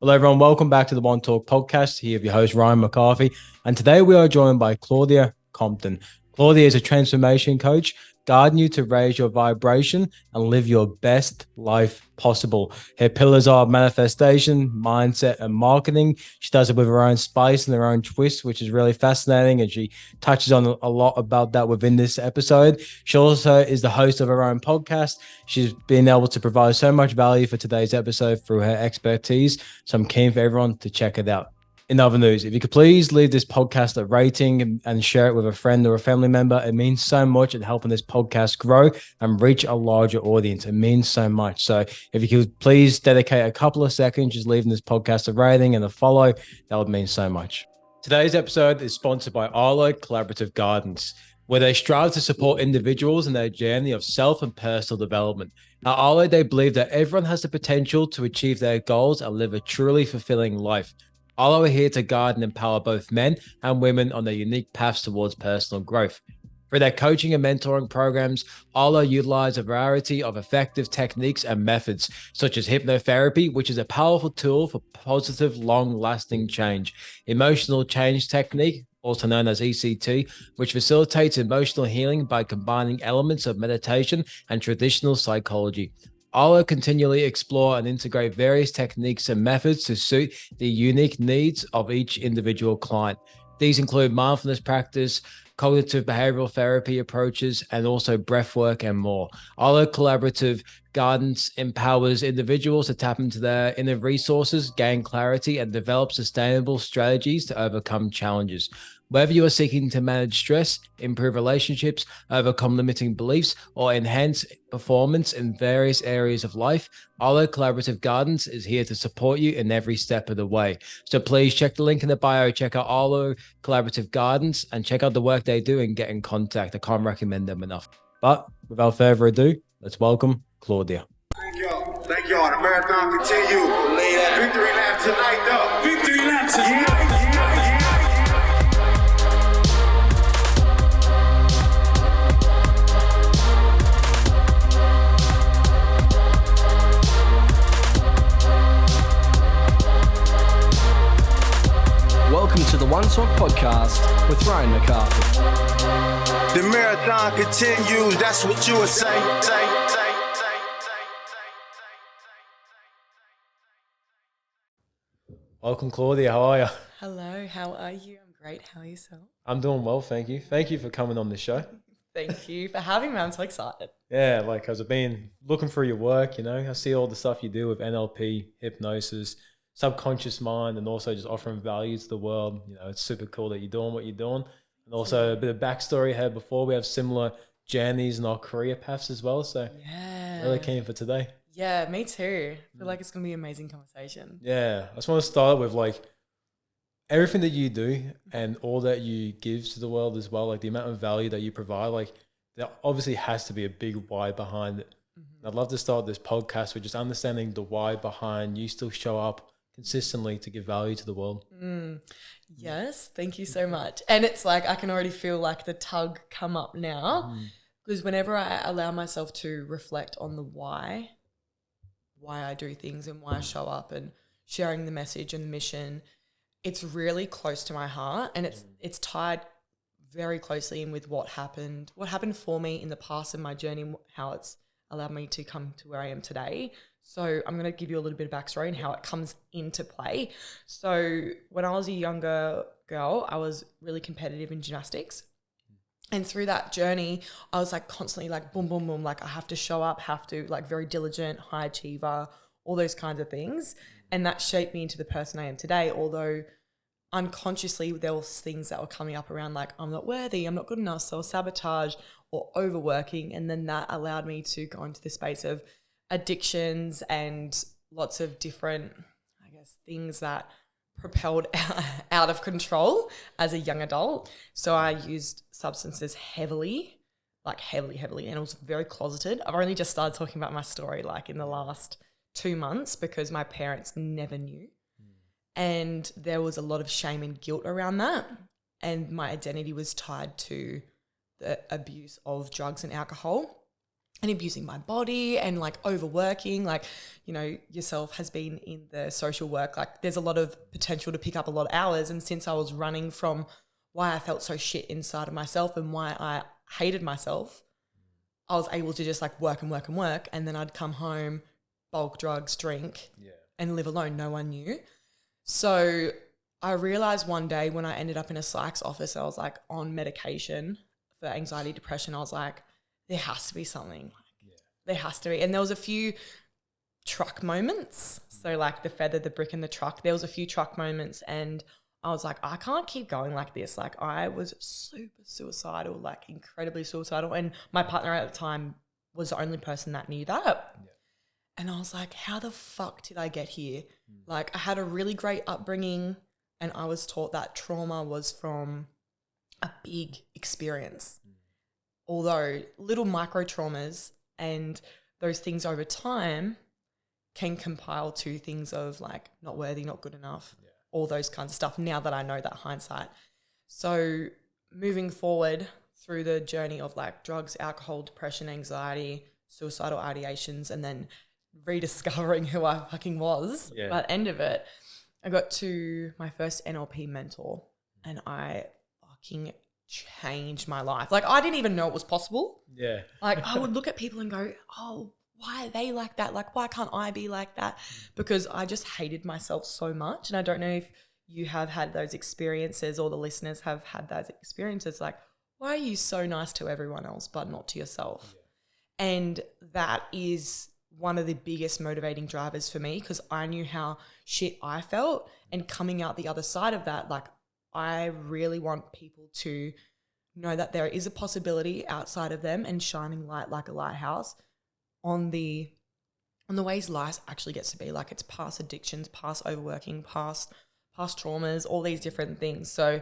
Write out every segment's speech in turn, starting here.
Hello, everyone. Welcome back to the OneTalk podcast. Here with your host, Ryan McCarthy. And today we are joined by Claudia Compton. Claudia is a transformation coach, guiding you to raise your vibration and live your best life possible. Her pillars are manifestation, mindset, and marketing. She does it with her own spice and her own twist, which is really fascinating. And she touches on a lot about that within this episode. She also is the host of her own podcast. She's been able to provide so much value for today's episode through her expertise. So I'm keen for everyone to check it out. In other news, if you could please leave this podcast a rating and share it with a friend or a family member, it means so much in helping this podcast grow and reach a larger audience. It means so much. So if you could please dedicate a couple of seconds just leaving this podcast a rating and a follow, that would mean so much. Today's episode is sponsored by Arlo Collaborative Gardens, where they strive to support individuals in their journey of self and personal development. At Arlo, they believe that everyone has the potential to achieve their goals and live a truly fulfilling life. Arlo are here to guide and empower both men and women on their unique paths towards personal growth. For their coaching and mentoring programs, Arlo utilize a variety of effective techniques and methods, such as hypnotherapy, which is a powerful tool for positive, long-lasting change, emotional change technique, also known as ECT, which facilitates emotional healing by combining elements of meditation and traditional psychology. Arlo continually explore and integrate various techniques and methods to suit the unique needs of each individual client. These include mindfulness practice, cognitive behavioral therapy approaches, and also breath work and more. Arlo Collaborative Guidance empowers individuals to tap into their inner resources, gain clarity, and develop sustainable strategies to overcome challenges. Whether you are seeking to manage stress, improve relationships, overcome limiting beliefs, or enhance performance in various areas of life, Arlo Collaborative Gardens is here to support you in every step of the way. So please check the link in the bio, check out Arlo Collaborative Gardens, and check out the work they do and get in contact. I can't recommend them enough. But without further ado, let's welcome Claudia. Thank y'all. Thank y'all. The marathon continue. Victory lap tonight, though. Victory lap tonight. Welcome to the OneTalk podcast with Ryan McCarthy. The marathon continues. That's what you would say. Welcome, Claudia. How are you? Hello, how are you? I'm great. How are yourself? I'm doing well, thank you. Thank you for coming on the show. Thank you for having me. I'm so excited. Yeah, because I've been looking through your work, I see all the stuff you do with NLP, hypnosis, subconscious mind, and also just offering value to the world. It's super cool that you're doing what you're doing. And also a bit of backstory here before we have similar journeys in our career paths as well. So yeah, really keen for today. Yeah, me too. I feel like it's going to be an amazing conversation. Yeah, I just want to start with everything that you do and all that you give to the world as well, the amount of value that you provide, there obviously has to be a big why behind it. Mm-hmm. I'd love to start this podcast with just understanding the why behind you still show up consistently to give value to the world. Yes, thank you so much. And it's I can already feel the tug come up now, because whenever I allow myself to reflect on the why I do things and why I show up and sharing the message and the mission, it's really close to my heart, and it's tied very closely in with what happened for me in the past in my journey, how it's allowed me to come to where I am today. So I'm going to give you a little bit of backstory and how it comes into play. So when I was a younger girl, I was really competitive in gymnastics. And through that journey, I was constantly boom, boom, boom. I have to show up, very diligent, high achiever, all those kinds of things. And that shaped me into the person I am today. Although unconsciously there was things that were coming up around I'm not worthy, I'm not good enough, self-sabotage or overworking. And then that allowed me to go into the space of addictions and lots of different, things that propelled out of control as a young adult. So I used substances heavily, heavily, and it was very closeted. I've only just started talking about my story in the last 2 months because my parents never knew. And there was a lot of shame and guilt around that. And my identity was tied to the abuse of drugs and alcohol. and abusing my body and like overworking. Like, you know, yourself has been in the social work. Like there's a lot of potential to pick up a lot of hours. And since I was running from why I felt so shit inside of myself and why I hated myself, I was able to just like work and work and work. And then I'd come home, bulk drugs, drink and live alone. No one knew. So I realized one day when I ended up in a psych's office, I was like on medication for anxiety, depression. I was like, there has to be something. There has to be. And there was a few truck moments. So like the feather, the brick and the truck, there was a few truck moments and I was like, I can't keep going like this. Like I was super suicidal, like incredibly suicidal. And my partner at the time was the only person that knew that. Yeah. And I was like, how the fuck did I get here? Like I had a really great upbringing and I was taught that trauma was from a big experience. Although little micro traumas and those things over time can compile to things of like not worthy, not good enough, all those kinds of stuff now that I know that hindsight. So moving forward through the journey of like drugs, alcohol, depression, anxiety, suicidal ideations, and then rediscovering who I fucking was by the end of it, I got to my first NLP mentor and I fucking changed my life. Like I didn't even know it was possible. Yeah. Like I would look at people and go, oh, why are they like that? Like why can't I be like that? Because I just hated myself so much. And I don't know if you have had those experiences or the listeners have had those experiences. Like why are you so nice to everyone else but not to yourself? Yeah. And that is one of the biggest motivating drivers for me because I knew how shit I felt and coming out the other side of that, like I really want people to know that there is a possibility outside of them and shining light like a lighthouse on the ways life actually gets to be. Like it's past addictions, past overworking, past traumas, all these different things. So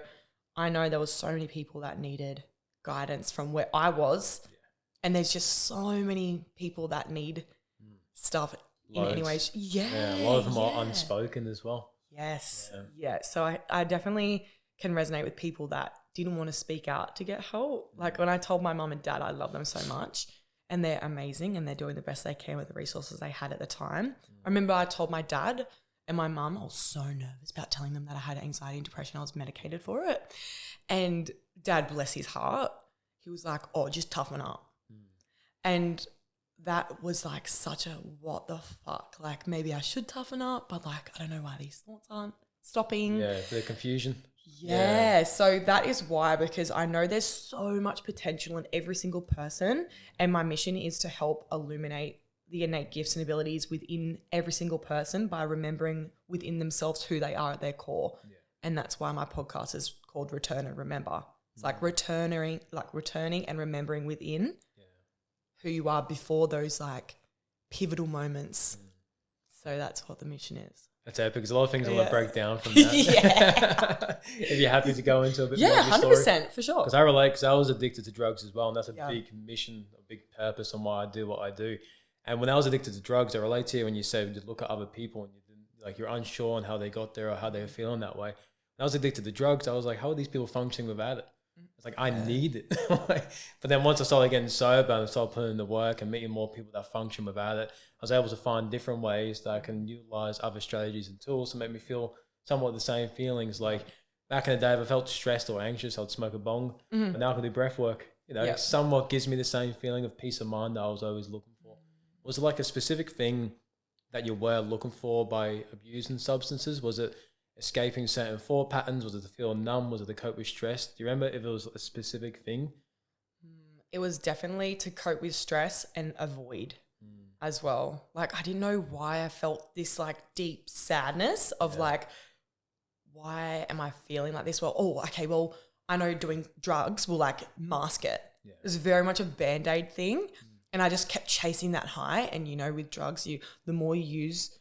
I know there was so many people that needed guidance from where I was and there's just so many people that need stuff in any ways. Yeah, a lot of them are unspoken as well. Yes. Yeah. So I definitely can resonate with people that didn't want to speak out to get help. Like when I told my mum and dad I love them so much and they're amazing and they're doing the best they can with the resources they had at the time. I remember I told my dad and my mum, I was so nervous about telling them that I had anxiety and depression. I was medicated for it. And Dad, bless his heart, he was like, oh, just toughen up. And that was like such a what the fuck? Like maybe I should toughen up, but like I don't know why these thoughts aren't stopping. Yeah, the confusion. Yeah, so that is why, because I know there's so much potential in every single person and my mission is to help illuminate the innate gifts and abilities within every single person by remembering within themselves who they are at their core. Yeah. And that's why my podcast is called Return and Remember. It's like returning and remembering within who you are before those like pivotal moments. So that's what the mission is. That's epic because a lot of things I want to break down from that. If you're happy to go into a bit more of your story. 100% for sure. Because I relate, because I was addicted to drugs as well, and that's a big mission, a big purpose on why I do what I do. And when I was addicted to drugs, I relate to you when you say you look at other people and you're unsure on how they got there or how they're feeling that way. When I was addicted to drugs, I was like, how are these people functioning without it? It's like, I need it. But then once I started getting sober and I started putting in the work and meeting more people that function without it, I was able to find different ways that I can utilize other strategies and tools to make me feel somewhat the same feelings. Like back in the day, if I felt stressed or anxious, I'd smoke a bong. But now I can do breath work. You know, it somewhat gives me the same feeling of peace of mind that I was always looking for. Was it like a specific thing that you were looking for by abusing substances? Was it escaping certain thought patterns? Was it to feel numb? Was it to cope with stress? Do you remember if it was a specific thing? It was definitely to cope with stress and avoid as well. Like I didn't know why I felt this like deep sadness of like, why am I feeling like this? Well, I know doing drugs will like mask it. Yeah. It was very much a Band-Aid thing. And I just kept chasing that high. And you know, with drugs, the more you use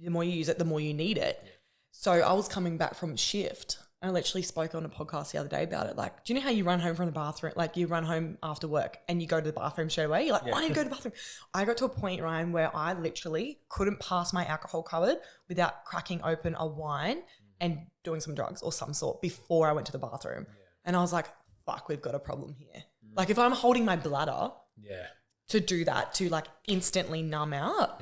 it, the more you need it. Yeah. So I was coming back from shift. I literally spoke on a podcast the other day about it. Like, do you know how you run home from the bathroom? Like you run home after work and you go to the bathroom straight away. You're like, why didn't you go to the bathroom? I got to a point, Ryan, where I literally couldn't pass my alcohol cupboard without cracking open a wine and doing some drugs or some sort before I went to the bathroom. Yeah. And I was like, fuck, we've got a problem here. Like if I'm holding my bladder to do that, to like instantly numb out,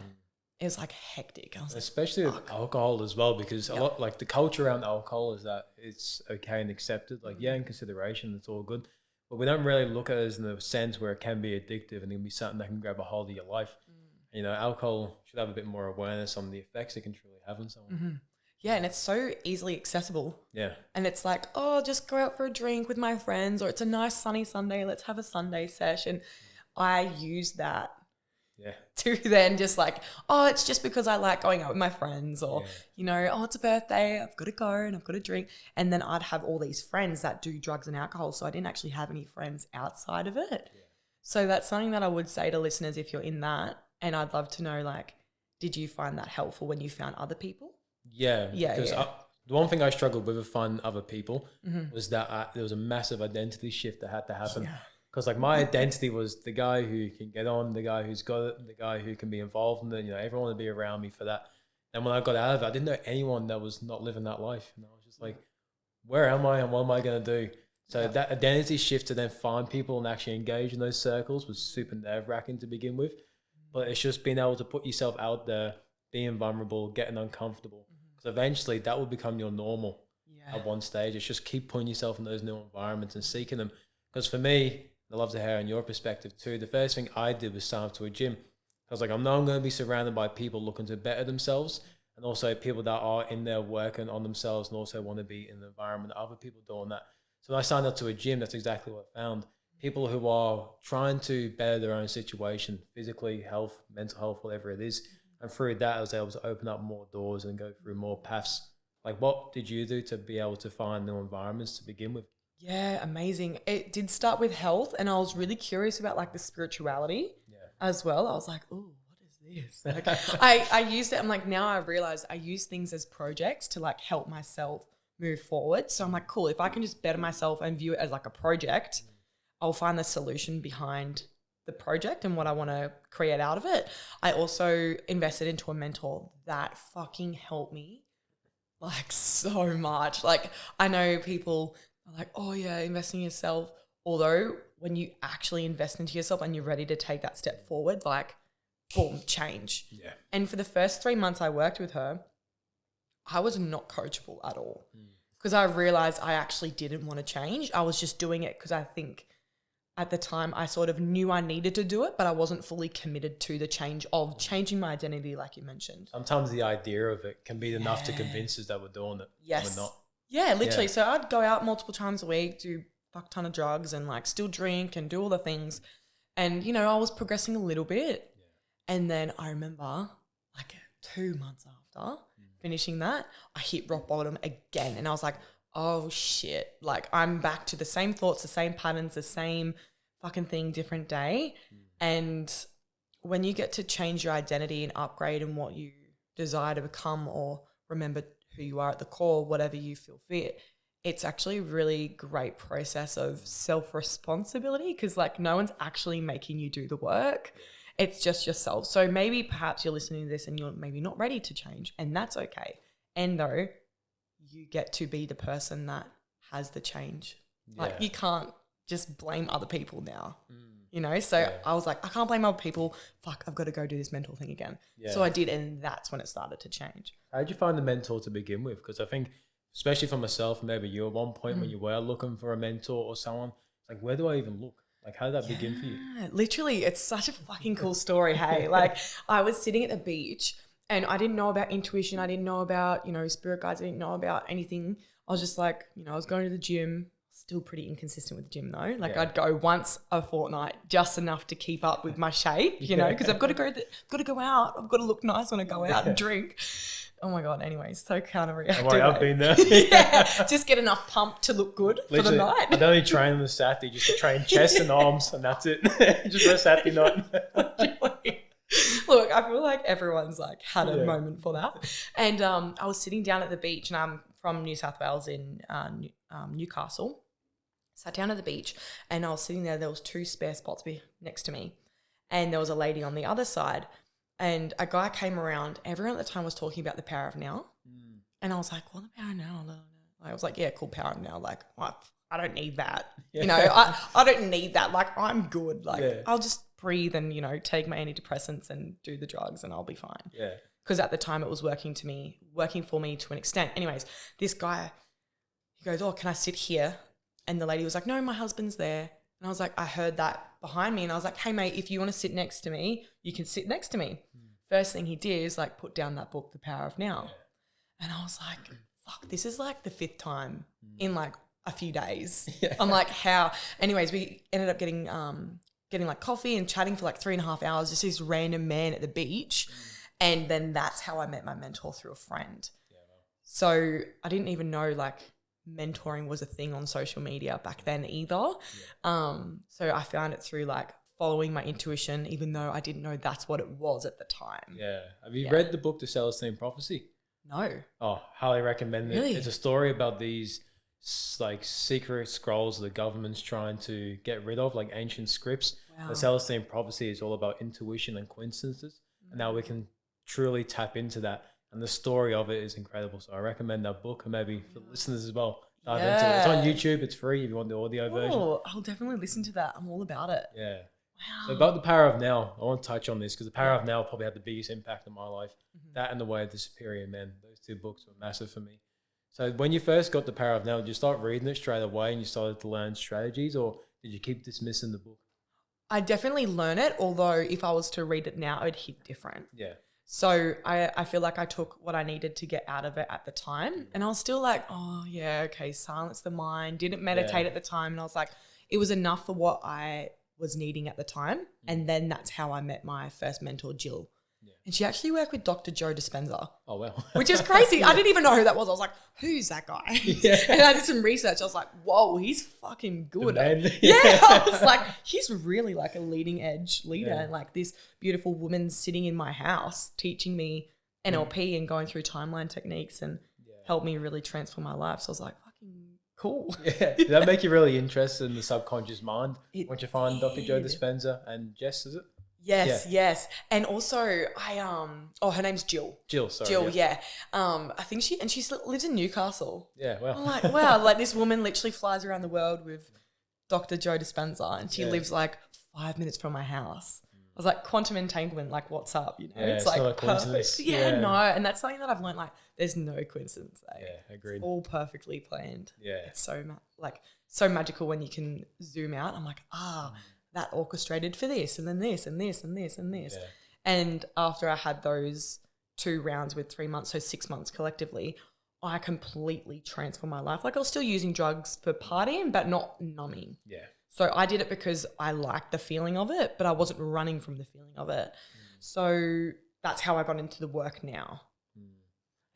it was like hectic. I was like, especially with alcohol as well, because a lot, like the culture around alcohol is that it's okay and accepted. Like, in consideration, it's all good. But we don't really look at it as in a sense where it can be addictive and it can be something that can grab a hold of your life. You know, alcohol should have a bit more awareness on the effects it can truly have on someone. Yeah, and it's so easily accessible. Yeah. And it's like, oh, just go out for a drink with my friends, or it's a nice sunny Sunday, let's have a Sunday session. I use that to then just like, oh, it's just because I like going out with my friends, or, you know, oh, it's a birthday, I've got to go and I've got to drink. And then I'd have all these friends that do drugs and alcohol, so I didn't actually have any friends outside of it. Yeah. So that's something that I would say to listeners if you're in that, and I'd love to know, like, did you find that helpful when you found other people? Yeah. Because the one thing I struggled with finding other people was that there was a massive identity shift that had to happen. Yeah. Because like my identity was the guy who can get on, the guy who's got it, the guy who can be involved in it. You know, everyone would be around me for that. And when I got out of it, I didn't know anyone that was not living that life. And I was just like, where am I and what am I going to do? So that identity shift to then find people and actually engage in those circles was super nerve-wracking to begin with. But it's just being able to put yourself out there, being vulnerable, getting uncomfortable. Because eventually that will become your normal at one stage. It's just keep putting yourself in those new environments and seeking them. Because for me, I'd love to hear on your perspective too. The first thing I did was sign up to a gym. I was like, I'm going to be surrounded by people looking to better themselves, and also people that are in there working on themselves and also want to be in the environment of other people doing that. So when I signed up to a gym, that's exactly what I found. People who are trying to better their own situation, physically, health, mental health, whatever it is. And through that, I was able to open up more doors and go through more paths. Like, what did you do to be able to find new environments to begin with? Yeah, amazing. It did start with health, and I was really curious about like the spirituality as well. I was like, oh, what is this? Like, I used it. I'm like, now I realize I use things as projects to like help myself move forward. So I'm like, cool, if I can just better myself and view it as like a project, I'll find the solution behind the project and what I want to create out of it. I also invested into a mentor that fucking helped me like so much. Like, I know people are like, oh yeah, invest in yourself. Although when you actually invest into yourself and you're ready to take that step forward, like boom, change. Yeah. And for the first 3 months I worked with her, I was not coachable at all because I realized I actually didn't want to change. I was just doing it because I think at the time I sort of knew I needed to do it, but I wasn't fully committed to the change of changing my identity like you mentioned. Sometimes the idea of it can be enough to convince us that we're doing it. Yes. We're not. Yeah, literally. Yeah. So I'd go out multiple times a week, do a fuck ton of drugs and like still drink and do all the things. And, you know, I was progressing a little bit. Yeah. And then I remember like 2 months after finishing that, I hit rock bottom again. And I was like, oh shit, like I'm back to the same thoughts, the same patterns, the same fucking thing, different day. And when you get to change your identity and upgrade and what you desire to become or remember who you are at the core, whatever you feel fit, it's actually a really great process of self-responsibility because like no one's actually making you do the work. It's just yourself. So maybe perhaps you're listening to this and you're maybe not ready to change, and that's okay. And though you get to be the person that has the change. Yeah. Like you can't just blame other people now, you know? So I was like, I can't blame other people. Fuck, I've got to go do this mental thing again. Yeah. So I did, and that's when it started to change. How did you find the mentor to begin with? Because I think, especially for myself, maybe you at one point when you were looking for a mentor or someone, like, where do I even look? Like, how did that begin for you? Literally, it's such a fucking cool story, hey? Like, I was sitting at the beach and I didn't know about intuition. I didn't know about, you know, spirit guides. I didn't know about anything. I was just like, you know, I was going to the gym. Still pretty inconsistent with the gym though. Like I'd go once a fortnight, just enough to keep up with my shape, you know, because I've got to go out. I've got to look nice when I go out and drink. Oh my God. Anyways, so counter-reactive. Oh, I've been there. Just get enough pump to look good for the night. I don't only train on the Saturday, just train chest and arms, and that's it. Just for a Saturday night. Look, I feel like everyone's like had a moment for that. And I was sitting down at the beach, and I'm from New South Wales in Newcastle. Sat down at the beach, and I was sitting there. There was 2 spare spots next to me, and there was a lady on the other side, and a guy came around. Everyone at the time was talking about the power of now, and I was like, "Well, the power of now." I was like, "Yeah, cool, power of now." Like, I don't need that. You know, I don't need that. Like, I'm good. Like, I'll just breathe and, you know, take my antidepressants and do the drugs and I'll be fine. Yeah. Because at the time it was working for me to an extent. Anyways, this guy, he goes, oh, can I sit here? And the lady was like, no, my husband's there. And I was like, I heard that behind me. And I was like, hey, mate, if you want to sit next to me, you can sit next to me. First thing he did is like put down that book, The Power of Now. And I was like, fuck, this is like the 5th time in like a few days. I'm like, how? Anyways, we ended up getting like coffee and chatting for like 3.5 hours, just this random man at the beach. And then that's how I met my mentor, through a friend. So I didn't even know like mentoring was a thing on social media back then either. So I found it through like following my intuition, even though I didn't know that's what it was at the time. Yeah. Have you read the book, The Celestine Prophecy? No. Oh, highly recommend it. Really? It's a story about these like secret scrolls the government's trying to get rid of, like ancient scripts. Wow. The Celestine Prophecy is all about intuition and coincidences, and now we can truly tap into that. And the story of it is incredible. So I recommend that book, and maybe for listeners as well, dive into it. It's on YouTube. It's free if you want the audio version. Oh, I'll definitely listen to that. I'm all about it. Yeah. Wow. So about The Power of Now, I want to touch on this because The Power of Now probably had the biggest impact on my life. That and The Way of the Superior Man. Those 2 books were massive for me. So when you first got The Power of Now, did you start reading it straight away and you started to learn strategies, or did you keep dismissing the book? I definitely learn it, although if I was to read it now, it'd hit different. Yeah. So I feel like I took what I needed to get out of it at the time. And I was still like, oh, yeah, okay, silence the mind. Didn't meditate at the time. And I was like, it was enough for what I was needing at the time. And then that's how I met my first mentor, Jill. Yeah. And she actually worked with Dr. Joe Dispenza. Oh, wow. Which is crazy. I didn't even know who that was. I was like, who's that guy? And I did some research. I was like, whoa, he's fucking good. I was like, he's really like a leading edge leader. And like this beautiful woman sitting in my house teaching me NLP and going through timeline techniques and helped me really transform my life. So I was like, fucking cool. Yeah. Did that make you really interested in the subconscious mind? Once you find Dr. Joe did. Dispenza and Jess, is it? Yes. And also her name's Jill. Jill, yeah. I think she lives in Newcastle. Yeah, well. I'm like, wow, like this woman literally flies around the world with Dr. Joe Dispenza and she lives like 5 minutes from my house. I was like, quantum entanglement, like what's up? You know, it's like not a coincidence. perfect. Yeah, no. And that's something that I've learned, like there's no coincidence. Yeah, agreed. It's all perfectly planned. Yeah. It's so magical when you can zoom out. I'm like, that orchestrated for this and then this and this and this and this. Yeah. And after I had those 2 rounds with 3 months, so 6 months collectively, I completely transformed my life. Like I was still using drugs for partying, but not numbing. Yeah. So I did it because I liked the feeling of it, but I wasn't running from the feeling of it. So that's how I got into the work now.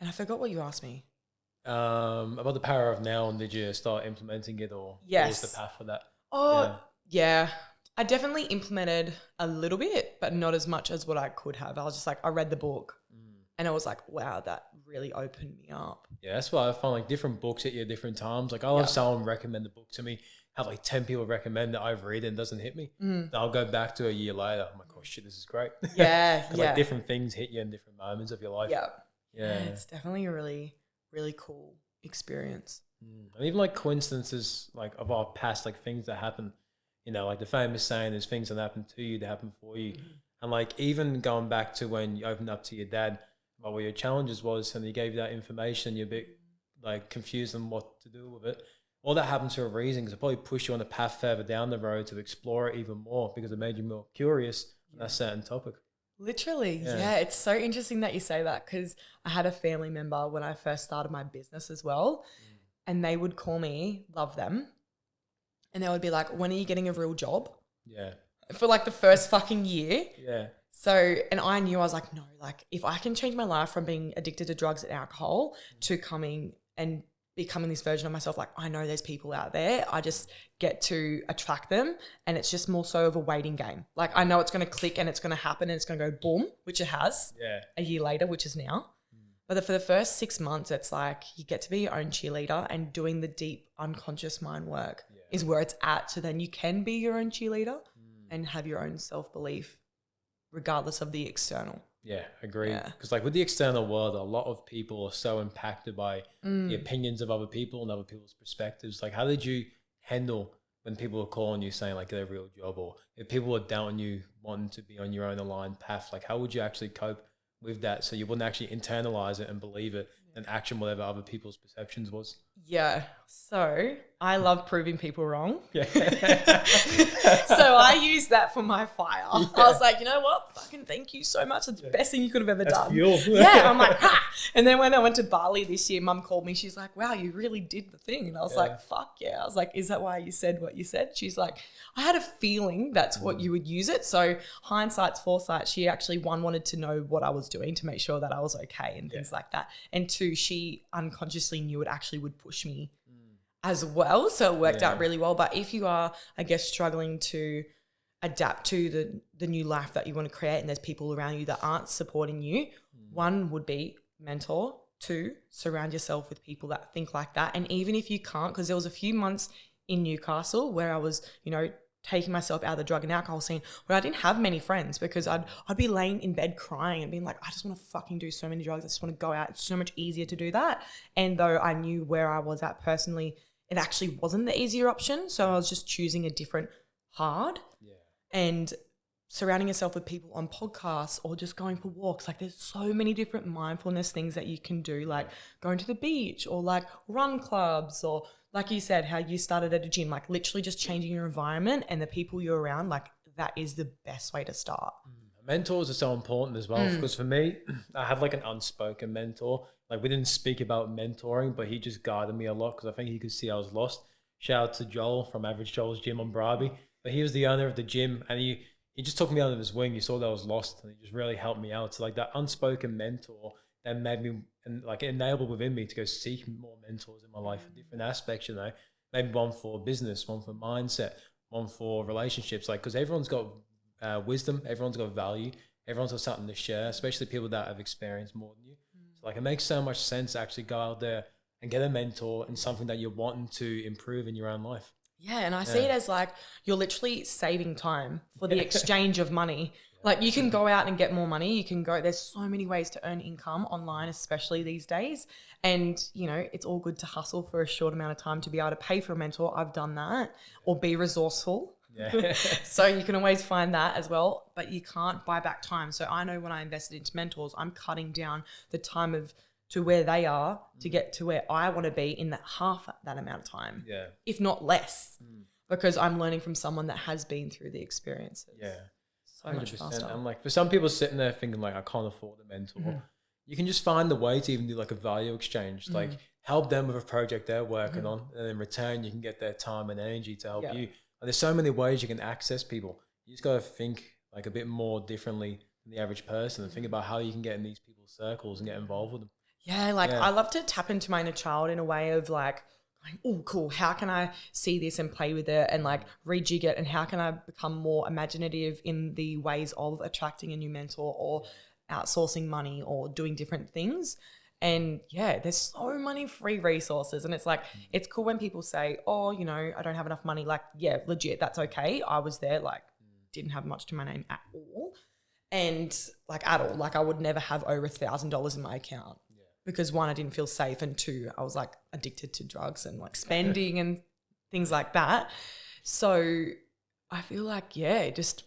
And I forgot what you asked me. About The Power of Now, and did you start implementing it, or Yes. what was the path for that? Oh, yeah. I definitely implemented a little bit, but not as much as what I could have. I was just like, I read the book and I was like, wow, that really opened me up. Yeah, that's why I find like different books at you at different times. Like I'll have someone recommend a book to me, have like 10 people recommend that I've read and it doesn't hit me. Then I'll go back to a year later. I'm like, oh shit, this is great. Yeah. Like different things hit you in different moments of your life. Yeah. Yeah. It's definitely a really, really cool experience. And even like coincidences, like of our past, like things that happen, you know, like the famous saying, there's things that happen to you that happen for you. And like even going back to when you opened up to your dad about what your challenges was and he gave you that information, you're a bit like confused on what to do with it. All that happened for a reason, because it probably pushed you on a path further down the road to explore it even more, because it made you more curious on that certain topic. Literally. Yeah. It's so interesting that you say that, because I had a family member when I first started my business as well, and they would call me, love them, and they would be like, when are you getting a real job? Yeah. For like the first fucking year. Yeah. So, and I knew, I was like, no, like if I can change my life from being addicted to drugs and alcohol to coming and becoming this version of myself, like I know there's people out there, I just get to attract them, and it's just more so of a waiting game. Like I know it's going to click and it's going to happen and it's going to go boom, which it has a year later, which is now. But for the first 6 months, it's like you get to be your own cheerleader, and doing the deep unconscious mind work is where it's at. So then you can be your own cheerleader and have your own self-belief regardless of the external. Yeah, agreed. Because like with the external world, a lot of people are so impacted by the opinions of other people and other people's perspectives. Like how did you handle when people are calling you saying like get a real job, or if people are doubting you wanting to be on your own aligned path, like how would you actually cope with that so you wouldn't actually internalize it and believe it and action whatever other people's perceptions was? Yeah. So I love proving people wrong. Yeah. So I use that for my fire. Yeah. I was like, you know what? Fucking thank you so much. It's the best thing you could have ever done. Fuel. Yeah. I'm like, ha. And then when I went to Bali this year, Mum called me. She's like, wow, you really did the thing. And I was like, fuck yeah. I was like, is that why you said what you said? She's like, I had a feeling that's what you would use it. So hindsight's foresight. She actually, one, wanted to know what I was doing to make sure that I was okay and things like that. And two, she unconsciously knew it actually would push me as well. So it worked out really well. But if you are, I guess, struggling to adapt to the new life that you want to create and there's people around you that aren't supporting you, one would be mentor. Two, surround yourself with people that think like that. And even if you can't, because there was a few months in Newcastle where I was, taking myself out of the drug and alcohol scene where I didn't have many friends because I'd be laying in bed crying and being like, I just want to fucking do so many drugs. I just want to go out. It's so much easier to do that. And though I knew where I was at personally, it actually wasn't the easier option. So I was just choosing a different hard. Yeah. And surrounding yourself with people on podcasts or just going for walks. Like there's so many different mindfulness things that you can do, like going to the beach or like run clubs, or like you said, how you started at a gym, like literally just changing your environment and the people you're around. Like that is the best way to start. Mentors are so important as well, because for me, I had like an unspoken mentor. Like we didn't speak about mentoring, but he just guided me a lot because I think he could see I was lost. Shout out to Joel from Average Joel's Gym on Bribie. But he was the owner of the gym and he just took me under his wing. He saw that I was lost and he just really helped me out. So like that unspoken mentor that made me, and like it enabled within me to go seek more mentors in my life for different aspects, maybe one for business, one for mindset, one for relationships. Like, because everyone's got wisdom, everyone's got value, everyone's got something to share, especially people that have experienced more than you. So like it makes so much sense to actually go out there and get a mentor in something that you're wanting to improve in your own life. Yeah, and I see it as like you're literally saving time for the exchange of money. Like you can go out and get more money. You can go, there's so many ways to earn income online, especially these days. And, it's all good to hustle for a short amount of time to be able to pay for a mentor. I've done that. Or be resourceful. Yeah. So you can always find that as well, but you can't buy back time. So I know when I invested into mentors, I'm cutting down the time to where they are to get to where I want to be in that half that amount of time, if not less, because I'm learning from someone that has been through the experiences. Yeah, so 100%. Much faster. And like for some people sitting there thinking like, I can't afford a mentor, you can just find the way to even do like a value exchange, like help them with a project they're working on, and in return you can get their time and energy to help you. And there's so many ways you can access people. You just got to think like a bit more differently than the average person and think about how you can get in these people's circles and get involved with them. Yeah, I love to tap into my inner child in a way of like, oh, cool, how can I see this and play with it and like rejig it, and how can I become more imaginative in the ways of attracting a new mentor or outsourcing money or doing different things. And there's so many free resources, and it's like, it's cool when people say, oh, I don't have enough money. Like, yeah, legit, that's okay. I was there, like, didn't have much to my name at all. And like at all, like I would never have over $1,000 in my account. Because one, I didn't feel safe, and two, I was like addicted to drugs and like spending and things like that. So I feel like, just,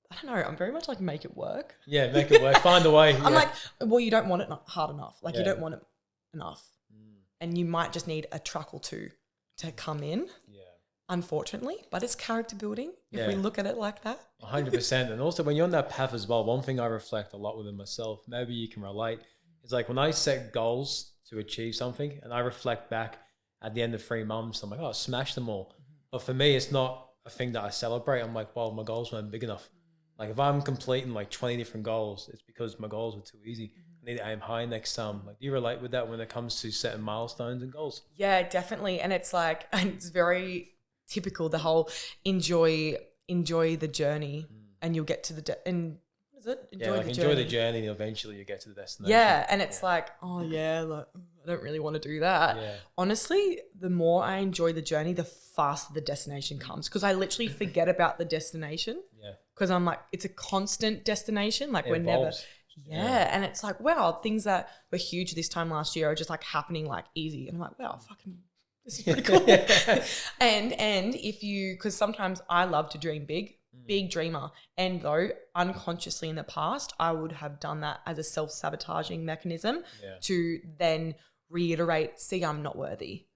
I don't know, I'm very much like make it work. Yeah, make it work. Find a way. I'm like, well, you don't want it not hard enough. Like you don't want it enough. And you might just need a truck or two to come in. Yeah. Unfortunately, but it's character building if we look at it like that. 100%. And also when you're on that path as well, one thing I reflect a lot within myself, maybe you can relate, it's like when I set goals to achieve something and I reflect back at the end of 3 months, I'm like, oh, I smashed them all. But for me, it's not a thing that I celebrate. I'm like, well, my goals weren't big enough. Like if I'm completing like 20 different goals, it's because my goals were too easy. I need to aim high next time. Like, do you relate with that when it comes to setting milestones and goals? Yeah, definitely. And it's like, it's very typical, the whole enjoy the journey and you'll get to the, enjoy the journey and eventually you get to the destination. Yeah, and it's like, oh yeah, like I don't really want to do that. Yeah. Honestly, the more I enjoy the journey, the faster the destination comes, because I literally forget about the destination. Yeah. Because I'm like, it's a constant destination. Like we're never. Yeah, and it's like, wow, things that were huge this time last year are just like happening like easy, and I'm like, wow, fucking This is pretty cool. And if you, because sometimes I love to dream big dreamer. And though unconsciously in the past, I would have done that as a self-sabotaging mechanism to then reiterate, see, I'm not worthy.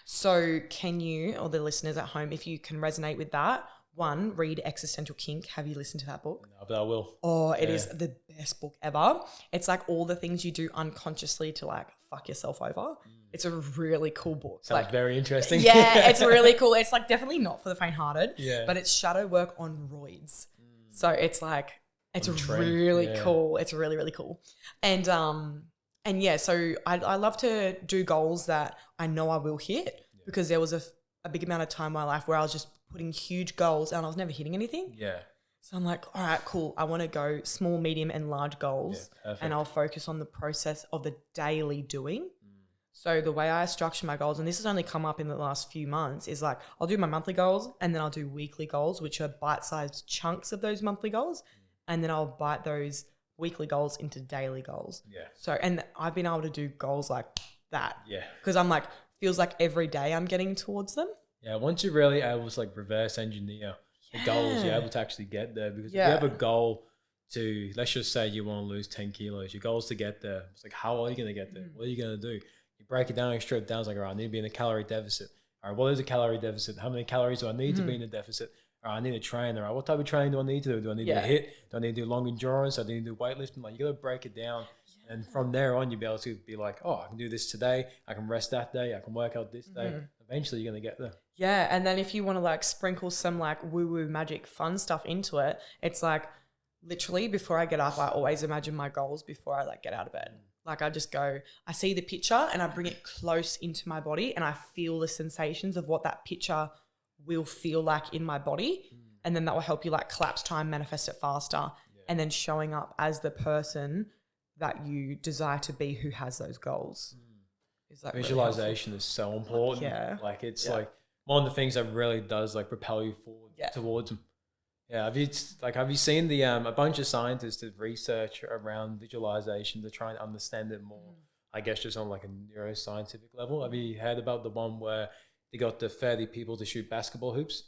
So can you, or the listeners at home, if you can resonate with that, one, read Existential Kink. Have you listened to that book? No, but I will. Oh, it is the best book ever. It's like all the things you do unconsciously to like fuck yourself over. It's a really cool book. Sounds like, very interesting. Yeah, it's really cool. It's like definitely not for the faint-hearted, but it's shadow work on roids. So it's like, it's really cool. It's really, really cool. And yeah, so I love to do goals that I know I will hit because there was a big amount of time in my life where I was just putting huge goals and I was never hitting anything. Yeah. So I'm like, all right, cool. I want to go small, medium and large goals and I'll focus on the process of the daily doing. So the way I structure my goals, and this has only come up in the last few months, is like I'll do my monthly goals and then I'll do weekly goals, which are bite-sized chunks of those monthly goals. And then I'll bite those weekly goals into daily goals. Yeah. So, and I've been able to do goals like that. Yeah. Because I'm like, feels like every day I'm getting towards them. Yeah. Once you're really able to like reverse engineer the goals, you're able to actually get there. Because if you have a goal to, let's just say you want to lose 10 kilos, your goal is to get there. It's like, how are you going to get there? What are you going to do? You break it down and strip it down. It's like, all right, I need to be in a calorie deficit. All right, what is a calorie deficit? How many calories do I need to be in a deficit? All right, I need to train. All right, what type of training do I need to do? Do I need to hit? Do I need to do long endurance? Do I need to do weightlifting? Like, you got to break it down. And from there on, you'll be able to be like, oh, I can do this today. I can rest that day. I can work out this day. Eventually, you're going to get there. Yeah, and then if you want to like sprinkle some like woo-woo magic fun stuff into it, it's like literally before I get up, I always imagine my goals before I like get out of bed. Like I just go, I see the picture and I bring it close into my body and I feel the sensations of what that picture will feel like in my body. And then that will help you like collapse time, manifest it faster, and then showing up as the person that you desire to be who has those goals. Is that visualization is so important. Like it's like one of the things that really does like propel you forward towards them. Yeah, have you seen the a bunch of scientists did research around visualization to try and understand it more? I guess just on like a neuroscientific level. Have you heard about the one where they got the 30 people to shoot basketball hoops?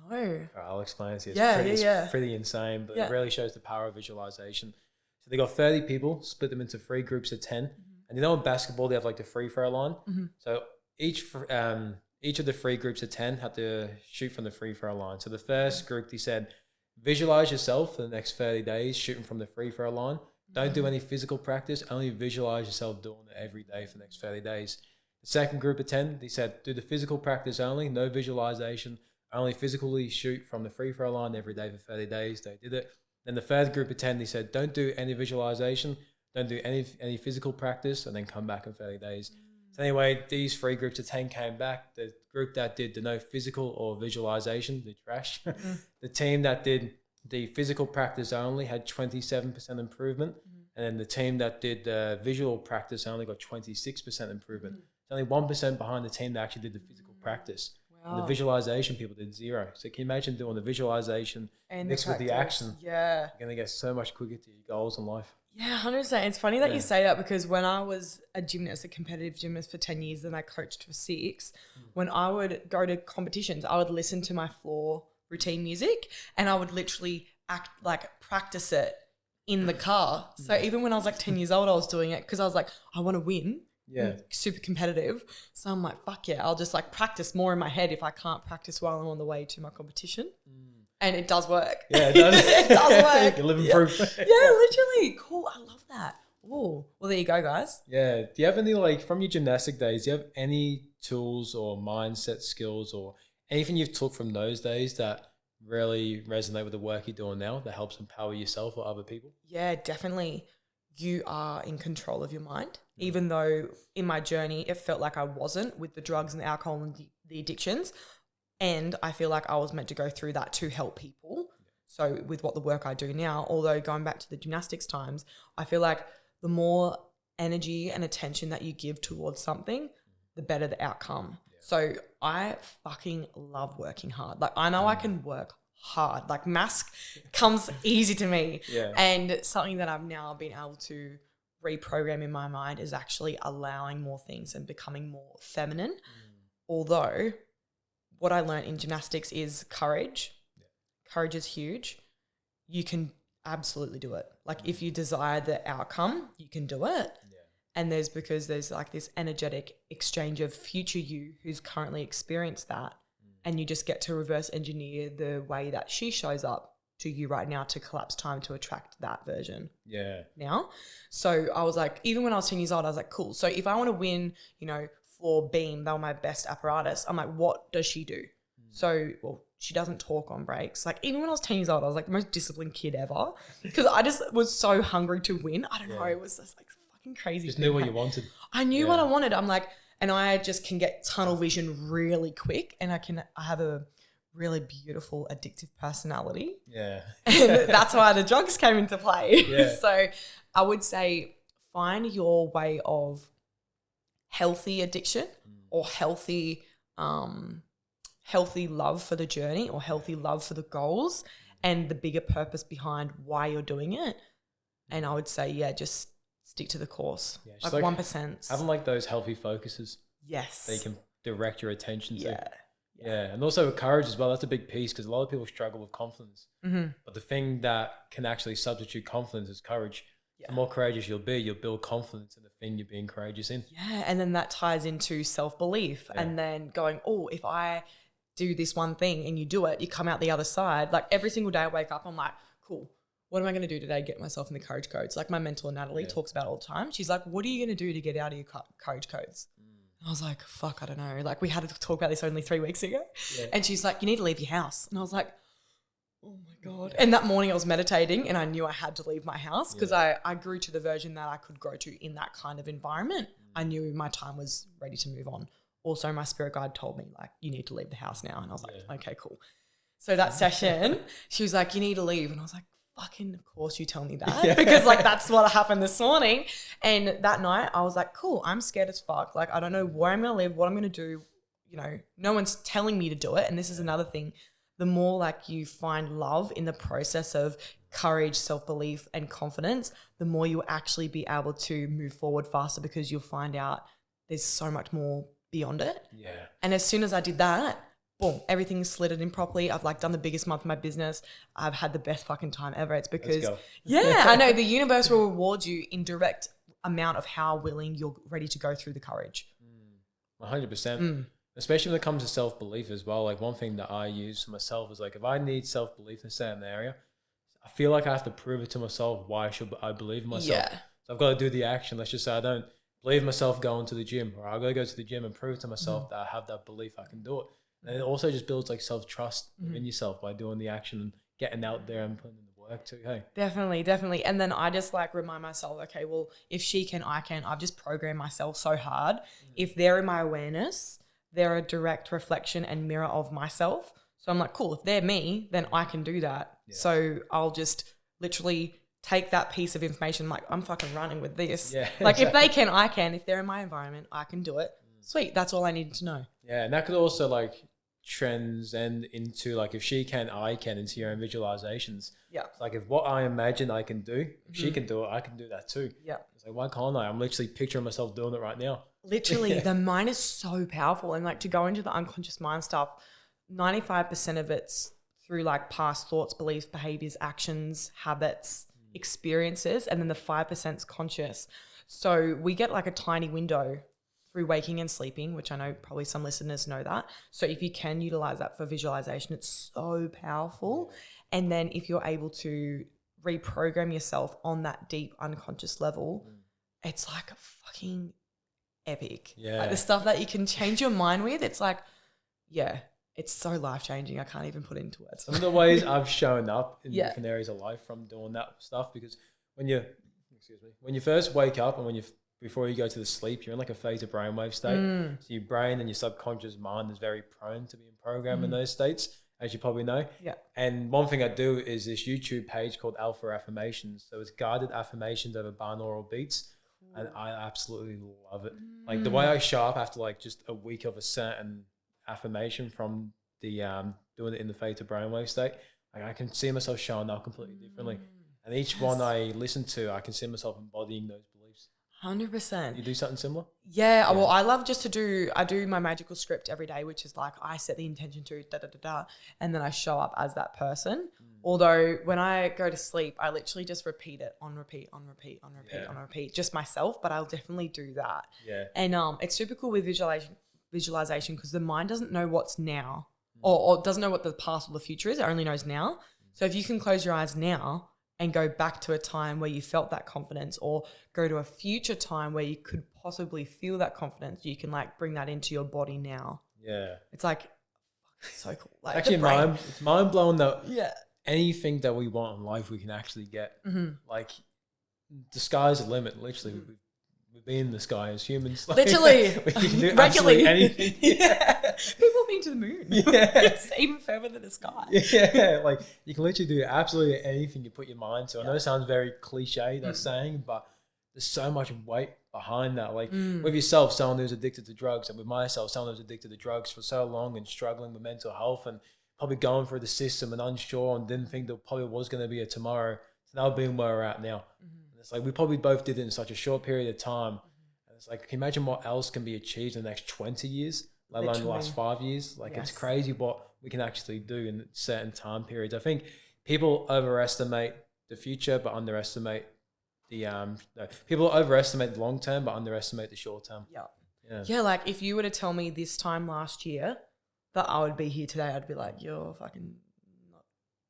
No. Right, I'll explain it to you. It's pretty insane, but it really shows the power of visualization. So they got 30 people, split them into 3 groups of 10, and you know in basketball they have like the free throw line. So each of the 3 groups of 10 had to shoot from the free throw line. So the first group, they said, visualize yourself for the next 30 days shooting from the free throw line. Don't do any physical practice. Only visualize yourself doing it every day for the next 30 days. The second group of 10, they said, do the physical practice only, no visualization. Only physically shoot from the free throw line every day for 30 days. They did it. Then the third group of 10, they said, don't do any visualization. Don't do any physical practice, and then come back in 30 days. So anyway, these 3 groups of 10 came back. The group that did the no physical or visualization, the trash. The team that did the physical practice only had 27% improvement. And then the team that did the visual practice only got 26% improvement. It's only 1% behind the team that actually did the physical practice. Wow. And the visualization people did 0. So can you imagine doing the visualization and mixed with the action? Yeah. You're going to get so much quicker to your goals in life. Yeah, 100%. It's funny that you say that because when I was a gymnast, a competitive gymnast for 10 years, then I coached for 6, when I would go to competitions, I would listen to my floor routine music and I would literally practice it in the car. So even when I was like 10 years old, I was doing it because I was like, I want to win. Yeah. Super competitive. So I'm like, fuck yeah, I'll just like practice more in my head if I can't practice while I'm on the way to my competition. And it does work. Yeah, it does. It does work. You're living proof. Yeah, literally. Cool. I love that. Oh, well, there you go, guys. Yeah. Do you have any, like, from your gymnastic days, do you have any tools or mindset skills or anything you've took from those days that really resonate with the work you're doing now that helps empower yourself or other people? Yeah, definitely. You are in control of your mind, even though in my journey it felt like I wasn't with the drugs and the alcohol and the addictions. And I feel like I was meant to go through that to help people. So with what the work I do now, although going back to the gymnastics times, I feel like the more energy and attention that you give towards something, the better the outcome. So I fucking love working hard. Like I know I can work hard. Like maths comes easy to me. And something that I've now been able to reprogram in my mind is actually allowing more things and becoming more feminine. although what I learned in gymnastics is courage. Yeah. Courage is huge. You can absolutely do it. Like if you desire the outcome, you can do it. Yeah. And there's like this energetic exchange of future you who's currently experienced that. And you just get to reverse engineer the way that she shows up to you right now to collapse time to attract that version. Yeah. Now. So I was like, even when I was 10 years old, I was like, cool. So if I want to win, you know, floor beam, they were my best apparatus. I'm like, what does she do? So, well, she doesn't talk on breaks. Like even when I was 10 years old, I was like the most disciplined kid ever because I just was so hungry to win. I don't know. It was just like fucking crazy. Just knew what you wanted. I knew what I wanted. I'm like, and I just can get tunnel vision really quick and I have a really beautiful addictive personality. Yeah. And that's why the drugs came into play. Yeah. So I would say find your way of healthy addiction or healthy love for the journey or healthy love for the goals and the bigger purpose behind why you're doing it. And I would say, yeah, just stick to the course. Yeah, like 1%. Having like those healthy focuses. Yes. That you can direct your attention to. Yeah. Yeah. And also with courage as well. That's a big piece because a lot of people struggle with confidence. But the thing that can actually substitute confidence is courage. Yeah. The more courageous you'll build confidence in the thing you're being courageous in. Yeah. And then that ties into self-belief and then going, oh, if I do this one thing and you do it, you come out the other side. Like every single day I wake up, I'm like, cool. What am I going to do today? Get myself in the courage codes. Like my mentor, Natalie, talks about all the time. She's like, what are you going to do to get out of your courage codes? And I was like, fuck, I don't know. Like we had to talk about this only 3 weeks ago. Yeah. And she's like, you need to leave your house. And I was like, oh my God. And that morning I was meditating and I knew I had to leave my house because I grew to the version that I could grow to in that kind of environment. I knew my time was ready to move on. Also, my spirit guide told me like, you need to leave the house now. And I was like, okay, cool. So that session, she was like, you need to leave. And I was like, fucking, of course you tell me that because like that's what happened this morning. And that night I was like, cool, I'm scared as fuck. Like, I don't know where I'm going to live, what I'm going to do. You know, no one's telling me to do it. And this is another thing. The more like you find love in the process of courage, self-belief and confidence, the more you'll actually be able to move forward faster because you'll find out there's so much more beyond it. Yeah. And as soon as I did that, boom, everything's slid in properly. I've like done the biggest month of my business. I've had the best fucking time ever. It's because, I know the universe will reward you in direct amount of how willing you're ready to go through the courage. 100%. Especially when it comes to self-belief as well. Like one thing that I use for myself is like, if I need self-belief in a certain area, I feel like I have to prove it to myself. Why should I believe in myself? Yeah. So I've got to do the action. Let's just say I don't believe myself going to the gym, or I've got to go to the gym and prove to myself that I have that belief I can do it. And it also just builds like self-trust in yourself by doing the action and getting out there and putting in the work too. Hey, definitely. And then I just like remind myself, okay, well, if she can, I can. I've just programmed myself so hard. If they're in my awareness, they're a direct reflection and mirror of myself. So I'm like, cool, if they're me, then I can do that. Yeah. So I'll just literally take that piece of information, like I'm fucking running with this. Yeah, like exactly. If they can, I can. If they're in my environment, I can do it. Sweet, that's all I needed to know. Yeah, and that could also like transcend into like, if she can, I can, into your own visualizations. Yeah. Like if what I imagine I can do, if she can do it, I can do that too. Yeah. It's like, why can't I? I'm literally picturing myself doing it right now. Literally, the mind is so powerful. And like to go into the unconscious mind stuff, 95% of it's through like past thoughts, beliefs, behaviors, actions, habits, experiences, and then the 5% is conscious. So we get like a tiny window through waking and sleeping, which I know probably some listeners know that. So if you can utilize that for visualization, it's so powerful. And then if you're able to reprogram yourself on that deep unconscious level, it's like a fucking epic. Yeah. Like the stuff that you can change your mind with, it's like, yeah, it's so life-changing. I can't even put it into words. Some of the ways I've shown up in different areas of life from doing that stuff, because when you first wake up and before you go to the sleep, you're in like a theta brainwave state. So your brain and your subconscious mind is very prone to being programmed in those states, as you probably know. Yeah. And one thing I do is this YouTube page called Alpha Affirmations. So it's guided affirmations over binaural beats. And I absolutely love it. Like the way I show up after like just a week of a certain affirmation from the doing it in the theta brainwave state, like I can see myself showing up completely differently. And each one I listen to, I can see myself embodying those beliefs. 100%. You do something similar? Yeah, well, I love just I do my magical script every day, which is like I set the intention to da-da-da-da, and then I show up as that person. Although when I go to sleep, I literally just repeat it on repeat, just myself, but I'll definitely do that. Yeah. And it's super cool with visualization because the mind doesn't know what's now or doesn't know what the past or the future is. It only knows now. So if you can close your eyes now and go back to a time where you felt that confidence or go to a future time where you could possibly feel that confidence, you can like bring that into your body now. Yeah. It's like so cool. Like Actually, it's mind blowing that anything that we want in life, we can actually get. Like the sky's the limit. Literally, we've been in the sky as humans. Like, literally, we can do regularly absolutely anything. People been to the moon. It's even further than the sky. Yeah, like you can literally do absolutely anything you put your mind to. I know it sounds very cliche, that saying, but there's so much weight behind that. Like with yourself, someone who's addicted to drugs, and with myself, someone who's addicted to drugs for so long and struggling with mental health and probably going through the system and unsure and didn't think there probably was going to be a tomorrow. So now being where we're at now. And it's like we probably both did it in such a short period of time. And it's like, can you imagine what else can be achieved in the next 20 years? Let alone the last 5 years. Like it's crazy what we can actually do in certain time periods. I think people overestimate the future, but underestimate the people overestimate the long term, but underestimate the short term. Yeah. Like if you were to tell me this time last year that I would be here today, I'd be like, you're fucking not.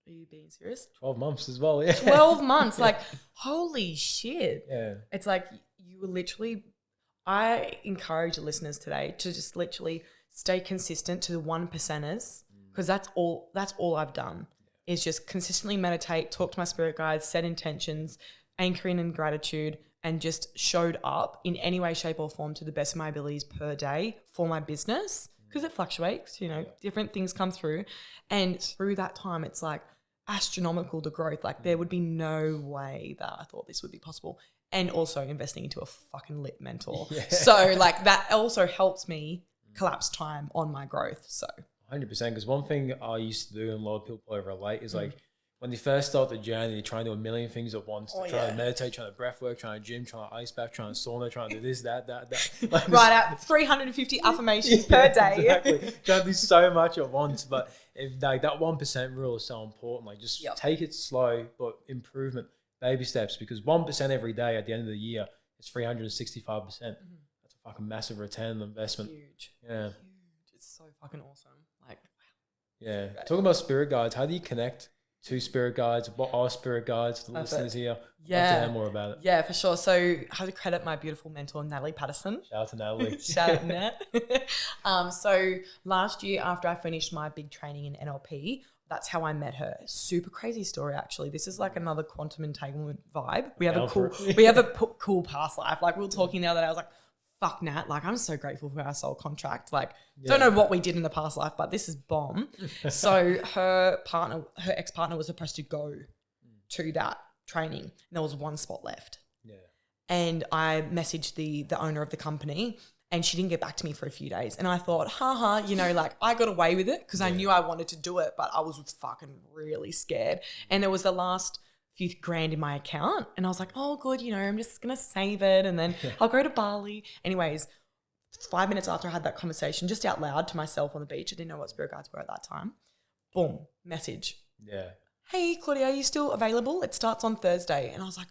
Are you being serious? 12 months as well. Yeah. 12 months. Like, holy shit. Yeah. It's like you were literally. I encourage the listeners today to just literally stay consistent to the 1%ers because that's all I've done is just consistently meditate, talk to my spirit guides, set intentions, anchoring in gratitude, and just showed up in any way, shape or form to the best of my abilities per day for my business because it fluctuates, different things come through. And through that time, it's like astronomical the growth. Like there would be no way that I thought this would be possible. And also investing into a fucking lit mentor. Yeah. So like that also helps me collapse time on my growth. So 100%. Because one thing I used to do and a lot of people probably relate is like when you first start the journey, you're trying to do a million things at once. Trying to meditate, trying to breath work, trying to gym, trying to ice bath, trying to sauna, trying to do this, that. Like write out 350 affirmations per day. Exactly. Trying to do so much at once. But if like that 1% rule is so important, like just take it slow, but improvement. Baby steps, because 1% every day at the end of the year is 365%. That's a fucking massive return on investment. Huge. Yeah. Huge. It's so fucking awesome. Like, wow. Yeah. Talking about spirit guides, how do you connect to spirit guides? What are spirit guides? The listeners here. Yeah. Love to hear more about it. Yeah, for sure. So I have to credit my beautiful mentor, Natalie Patterson. Shout out to Natalie. Shout out, Nat. So last year after I finished my big training in NLP, that's how I met her. Super crazy story, actually. This is like another quantum entanglement vibe. We have a cool past life. Like we were talking the other day, I was like, fuck Nat. Like I'm so grateful for our soul contract. Like don't know what we did in the past life, but this is bomb. So her ex-partner was supposed to go to that training and there was one spot left. Yeah. And I messaged the owner of the company and she didn't get back to me for a few days. And I thought, like I got away with it because I knew I wanted to do it, but I was fucking really scared. And there was the last few grand in my account. And I was like, oh, good, I'm just going to save it. And then I'll go to Bali. Anyways, 5 minutes after I had that conversation, just out loud to myself on the beach, I didn't know what spirit guides were at that time. Boom, message. Yeah. Hey, Claudia, are you still available? It starts on Thursday. And I was like,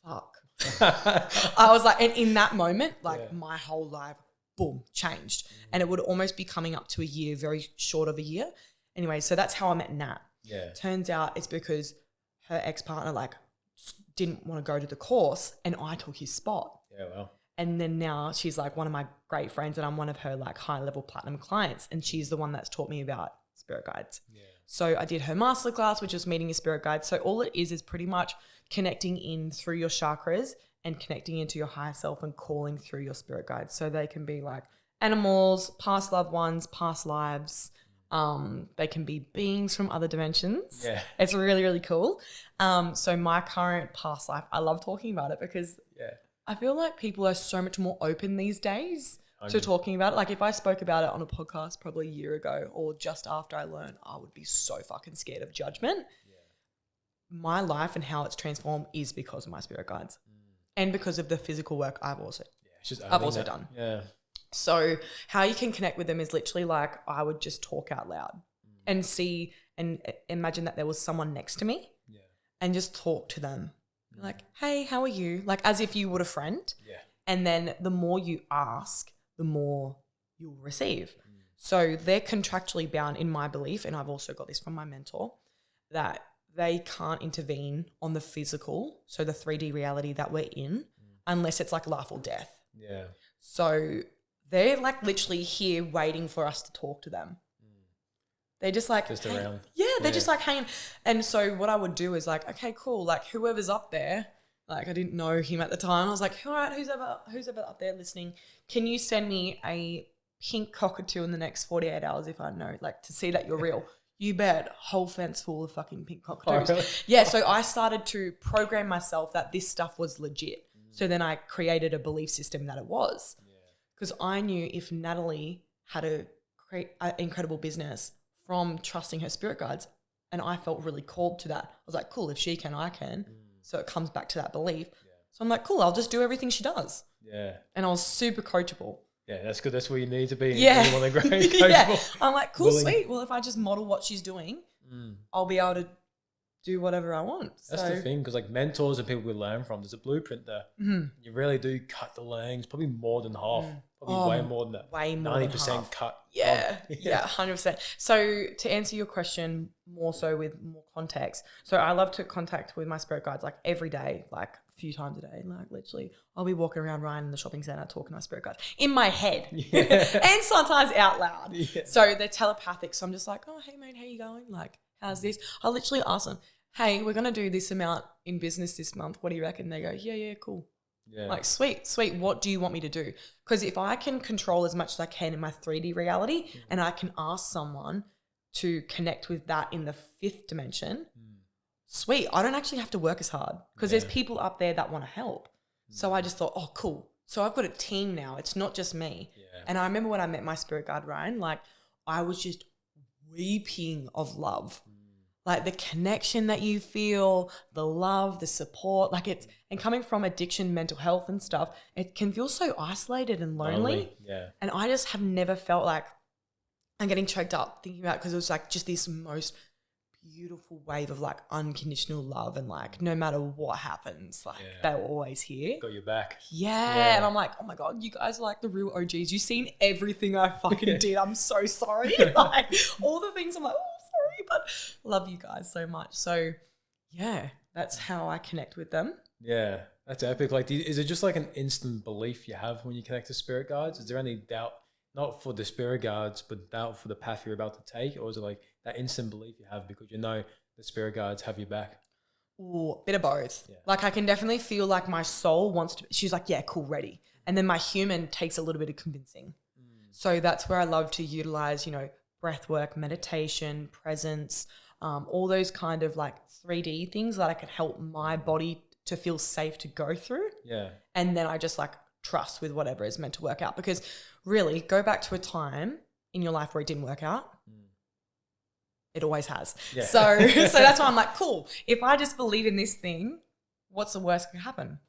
oh, fuck. I was like, and in that moment, my whole life, boom, changed. And it would almost be coming up to a year, very short of a year. Anyway, so that's how I met Nat. Yeah. Turns out it's because her ex-partner didn't want to go to the course and I took his spot. Yeah, well. And then now she's like one of my great friends and I'm one of her like high-level platinum clients and she's the one that's taught me about spirit guides. Yeah. So I did her masterclass, which was meeting your spirit guides. So all it is pretty much connecting in through your chakras and connecting into your higher self and calling through your spirit guides. So they can be like animals, past loved ones, past lives. They can be beings from other dimensions. Yeah. It's really, really cool. So my current past life, I love talking about it because I feel like people are so much more open these days to talking about it. Like if I spoke about it on a podcast probably a year ago or just after I learned, I would be so fucking scared of judgment. Yeah. My life and how it's transformed is because of my spirit guides. and because of the physical work I've also done. Yeah. So how you can connect with them is literally like I would just talk out loud and see and imagine that there was someone next to me and just talk to them. Like, hey, how are you? Like as if you would a friend. Yeah. And then the more you ask, the more you'll receive. So they're contractually bound in my belief, and I've also got this from my mentor, that they can't intervene on the physical, so the 3D reality that we're in, unless it's like life or death. Yeah. So they're like literally here waiting for us to talk to them. They're just like, just around. They're just like hanging. And so what I would do is like, okay, cool. Like whoever's up there, like I didn't know him at the time. I was like, all right, who's ever up there listening? Can you send me a pink cockatoo in the next 48 hours if I know, like to see that you're real? You bet. Whole fence full of fucking pink cockatoos. Oh, really? Yeah. So I started to program myself that this stuff was legit. So then I created a belief system that it was. Because I knew if Natalie had a great, incredible business from trusting her spirit guides, and I felt really called to that. I was like, cool, if she can, I can. So it comes back to that belief. So I'm like, cool, I'll just do everything she does. Yeah. And I was super coachable. Yeah, that's good. That's where you need to be. Yeah. You want to grow coachable. Yeah. I'm like, cool, Willing. sweet. Well, if I just model what she's doing, I'll be able to do whatever I want. That's the thing, because like mentors and people we learn from, there's a blueprint there. You really do cut the learnings, probably more than half, probably way more than that. Way more 90% than half. cut. Yeah, 100%. So to answer your question more so with more context, so I love to contact with my spirit guides like every day, like a few times a day, like literally I'll be walking around Ryan in the shopping centre talking to my spirit guides in my head and sometimes out loud. So they're telepathic. So I'm just like, oh, hey mate, how you going? Like, how's this? I literally ask them, hey, we're going to do this amount in business this month. What do you reckon? They go, yeah, cool. Yeah. Like, sweet. What do you want me to do? Because if I can control as much as I can in my 3D reality and I can ask someone to connect with that in the 5th dimension, sweet. I don't actually have to work as hard because there's people up there that want to help. So I just thought, oh, cool. So I've got a team now. It's not just me. Yeah. And I remember when I met my spirit guide, Ryan, like I was just weeping of love. Like the connection that you feel, the love, the support, like it's, and coming from addiction, mental health and stuff, it can feel so isolated and lonely. Yeah. And I just have never felt like I'm getting choked up thinking about it because it was like just this most beautiful wave of like unconditional love and like no matter what happens, like they were always here. Got your back. Yeah. And I'm like, oh my God, you guys are like the real OGs. You've seen everything I fucking did. I'm so sorry. Like all the things I'm like, oh, sorry, but love you guys so much. So yeah, that's how I connect with them. Yeah, that's epic. Like, is it just like an instant belief you have when you connect to spirit guides? Is there any doubt, not for the spirit guides, but doubt for the path you're about to take? Or is it like that instant belief you have because you know the spirit guides have your back? Ooh, bit of both. Yeah. Like I can definitely feel like my soul wants to, she's like, yeah, cool, ready. And then my human takes a little bit of convincing. So that's where I love to utilize, you know, breath work, meditation, presence, all those kind of like 3D things that I can help my body to feel safe to go through. Yeah. And then I just like trust with whatever is meant to work out, because really go back to a time in your life where it didn't work out. It always has. Yeah. So that's why I'm like, cool. If I just believe in this thing, what's the worst that can happen?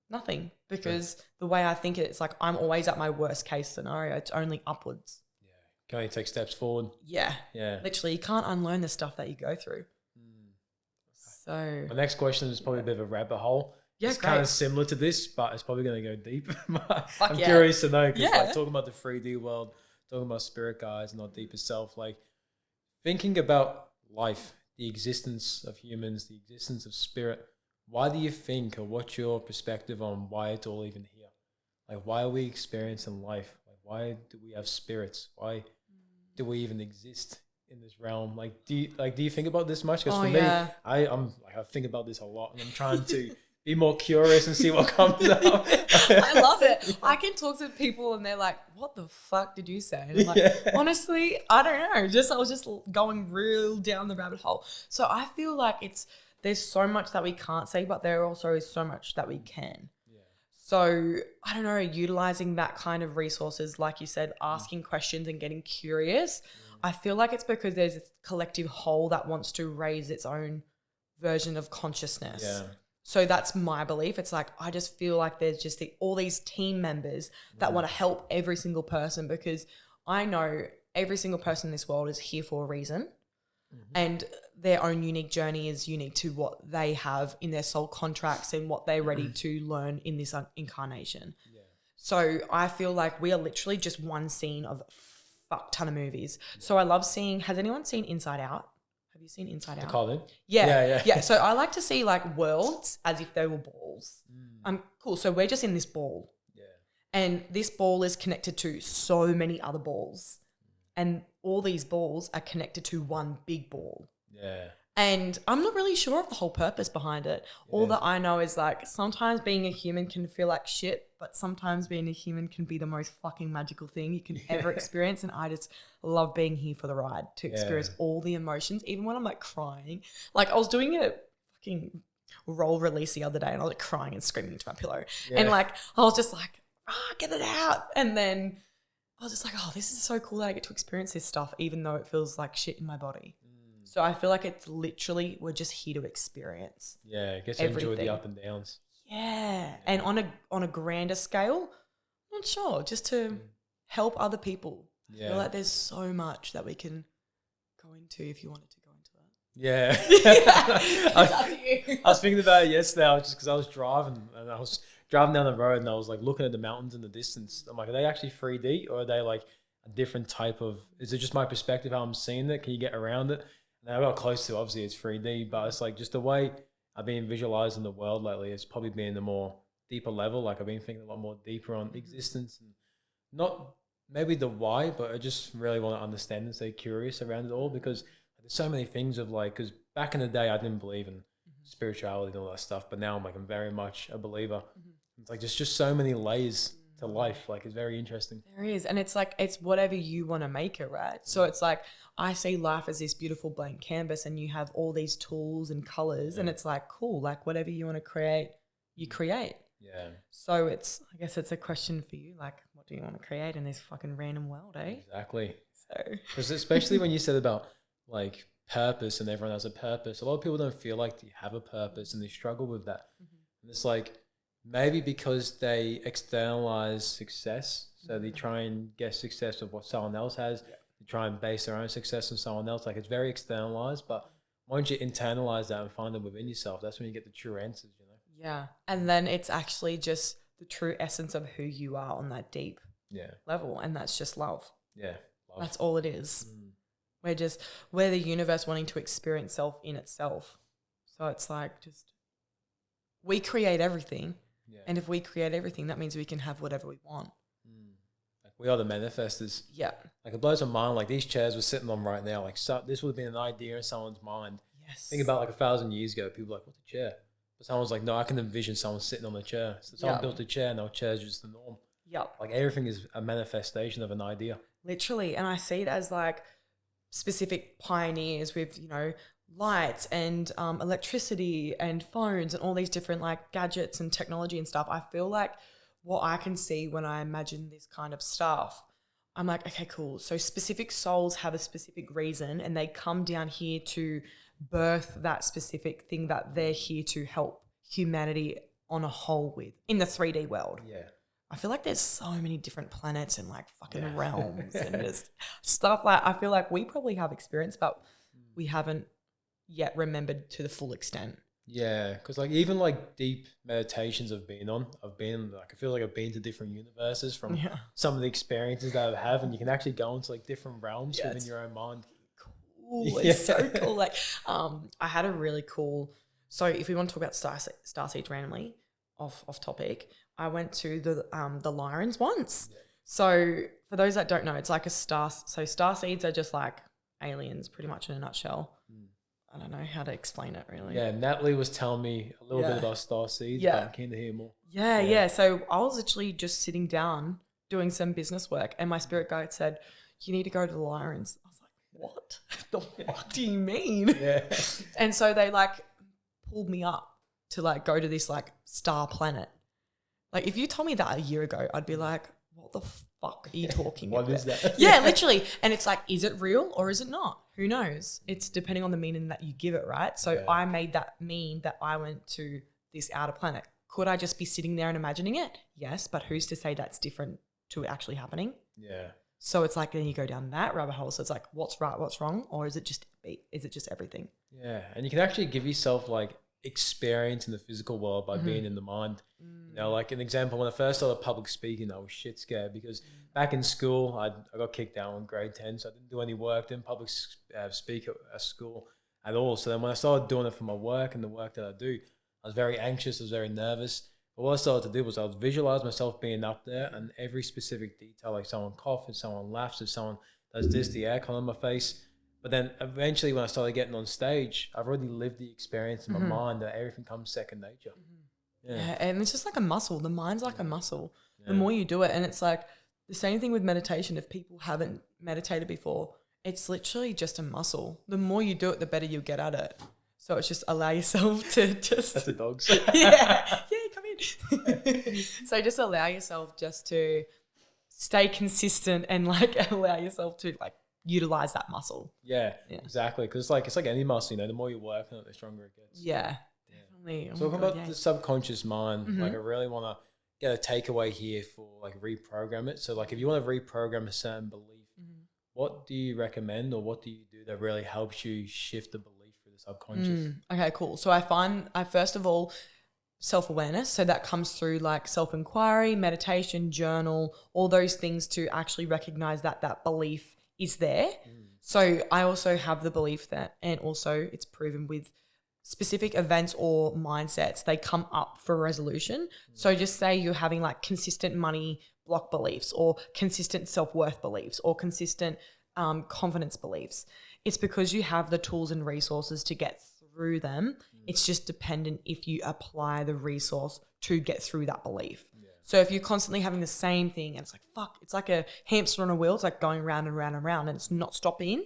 Nothing. Because the way I think it's like I'm always at my worst case scenario. It's only upwards. Yeah. Can only take steps forward. Yeah. Yeah. Literally, you can't unlearn the stuff that you go through. So my next question is probably a bit of a rabbit hole. Yeah, it's kind of similar to this, but it's probably going to go deep. I'm curious to know, because like talking about the 3D world, talking about spirit guides and our deepest self, like thinking about life, the existence of humans, the existence of spirit. Why do you think, or what's your perspective on why it's all even here? Like, why are we experiencing life? Like, why do we have spirits? Why do we even exist in this realm? Like, do you think about this much? Because for me, I think about this a lot, and I'm trying to be more curious and see what comes up. I love it. I can talk to people and they're like, what the fuck did you say? And I'm like, honestly, I don't know. I was just going real down the rabbit hole. So I feel like there's so much that we can't say, but there also is so much that we can. Yeah. So I don't know, utilizing that kind of resources, like you said, asking questions and getting curious. I feel like it's because there's a collective whole that wants to raise its own version of consciousness. Yeah. So that's my belief. It's like, I just feel like there's just all these team members that want to help every single person, because I know every single person in this world is here for a reason, and their own unique journey is unique to what they have in their soul contracts and what they're ready to learn in this incarnation. Yeah. So I feel like we are literally just one scene of a fuck ton of movies. Yeah. So I love seeing, has anyone seen Inside Out? Have you seen Inside Out? Colin? Yeah. So I like to see like worlds as if they were balls. Cool. So we're just in this ball. Yeah. And this ball is connected to so many other balls. And all these balls are connected to one big ball. Yeah. And I'm not really sure of the whole purpose behind it. Yeah. All that I know is like sometimes being a human can feel like shit, but sometimes being a human can be the most fucking magical thing you can ever experience. And I just love being here for the ride to experience all the emotions, even when I'm like crying. Like I was doing a fucking roll release the other day and I was like crying and screaming into my pillow. Yeah. And like I was just like, get it out. And then I was just like, this is so cool that I get to experience this stuff, even though it feels like shit in my body. So I feel like it's literally, we're just here to experience. Yeah, I guess I enjoy the up and downs. Yeah. And on a grander scale, I'm not sure, just to help other people. I feel like there's so much that we can go into if you wanted to go into that. Yeah. It's up to you. I was thinking about it yesterday, just because I was driving and I was driving down the road and I was like looking at the mountains in the distance. I'm like, are they actually 3D or are they like a different type of, is it just my perspective how I'm seeing it? Can you get around it? And I got close to, obviously it's 3D, but it's like just the way I've been visualizing the world lately, it's probably been the more deeper level. Like I've been thinking a lot more deeper on existence and not maybe the why, but I just really want to understand and stay curious around it all, because there's so many things of like, because back in the day I didn't believe in spirituality and all that stuff, but now I'm very much a believer. It's like there's just so many layers to life. Like it's very interesting. There is. And it's like, it's whatever you want to make it, right? So it's like, I see life as this beautiful blank canvas and you have all these tools and colors and it's like, cool, like whatever you want to create, you create. Yeah. So I guess it's a question for you. Like, what do you want to create in this fucking random world, eh? Exactly. So, because especially when you said about like purpose and everyone has a purpose, a lot of people don't feel like they have a purpose and they struggle with that. And it's like, maybe because they externalize success. So they try and get success of what someone else has. Yeah. They try and base their own success on someone else. Like it's very externalized, but once you internalize that and find it within yourself, that's when you get the true answers, you know? Yeah. And then it's actually just the true essence of who you are on that deep level. And that's just love. Yeah. Love. That's all it is. We're the universe wanting to experience self in itself. So it's like we create everything. Yeah. And if we create everything, that means we can have whatever we want. Like we are the manifestors. Yeah. Like it blows my mind. Like these chairs we're sitting on right now, like this would have been an idea in someone's mind. Yes. Think about like 1,000 years ago, people were like, what's a chair? But someone's like, no, I can envision someone sitting on a chair. So someone built a chair, now chairs are just the norm. Yep. Like everything is a manifestation of an idea. Literally. And I see it as like specific pioneers with, lights and electricity and phones and all these different like gadgets and technology and stuff. I feel like what I can see when I imagine this kind of stuff, I'm like, okay, cool. So specific souls have a specific reason and they come down here to birth that specific thing that they're here to help humanity on a whole with in the 3D world. Yeah. I feel like there's so many different planets and like fucking realms and just stuff like, I feel like we probably have experience, but we haven't yet remembered to the full extent. Yeah, because like even like deep meditations I feel like I've been to different universes from some of the experiences that I have, and you can actually go into like different realms within your own mind. Cool, it's so cool. Like, I had a really cool. So if we want to talk about starseeds randomly, off topic, I went to the Lyrans once. Yeah. So for those that don't know, it's like a star. So starseeds are just like aliens, pretty much in a nutshell. I don't know how to explain it really. Yeah, Natalie was telling me a little bit about starseeds, but I'm keen to hear more. Yeah. So I was literally just sitting down doing some business work and my spirit guide said, you need to go to the Lyrans. I was like, what the fuck do you mean? Yeah. And so they like pulled me up to like go to this like star planet. Like if you told me that a year ago, I'd be like, what the fuck are you talking about? What is that? Yeah, literally. And it's like, is it real or is it not? Who knows? It's depending on the meaning that you give it, right? So I made that mean that I went to this outer planet. Could I just be sitting there and imagining it? Yes, but who's to say that's different to it actually happening? Yeah. So it's like then you go down that rabbit hole. So it's like what's right, what's wrong, or is it just everything? Yeah, and you can actually give yourself like experience in the physical world by being in the mind. You know, like an example, when I first started public speaking, I was shit scared because back in school, I got kicked out in grade 10, so I didn't do any work, didn't public speak at school at all. So then when I started doing it for my work and the work that I do, I was very anxious, I was very nervous. But what I started to do was I would visualize myself being up there and every specific detail, like someone coughs, if someone laughs, if someone does this, the aircon on my face. But then eventually when I started getting on stage, I've already lived the experience in my mind that everything comes second nature. Yeah, and it's just like a muscle. The mind's like a muscle. The more you do it, and it's like the same thing with meditation. If people haven't meditated before, it's literally just a muscle. The more you do it, the better you get at it. So it's just allow yourself to just... That's the dogs. yeah, come in. So just allow yourself just to stay consistent and like allow yourself to like utilize that muscle. Yeah. Exactly. Because it's like any muscle, you know, the more you work on it, the stronger it gets. Yeah, definitely. So talking about the subconscious mind, like I really want to get a takeaway here for like reprogram it. So like if you want to reprogram a certain belief, what do you recommend or what do you do that really helps you shift the belief through the subconscious? Okay, cool. So I first of all, self-awareness. So that comes through like self-inquiry, meditation, journal, all those things to actually recognize that that belief is there. So I also have the belief that, and also it's proven with specific events or mindsets, they come up for resolution. So just say you're having like consistent money block beliefs or consistent self-worth beliefs or consistent confidence beliefs. It's because you have the tools and resources to get through them. It's just dependent if you apply the resource to get through that belief. So if you're constantly having the same thing and it's like, fuck, it's like a hamster on a wheel. It's like going round and round and round and it's not stopping.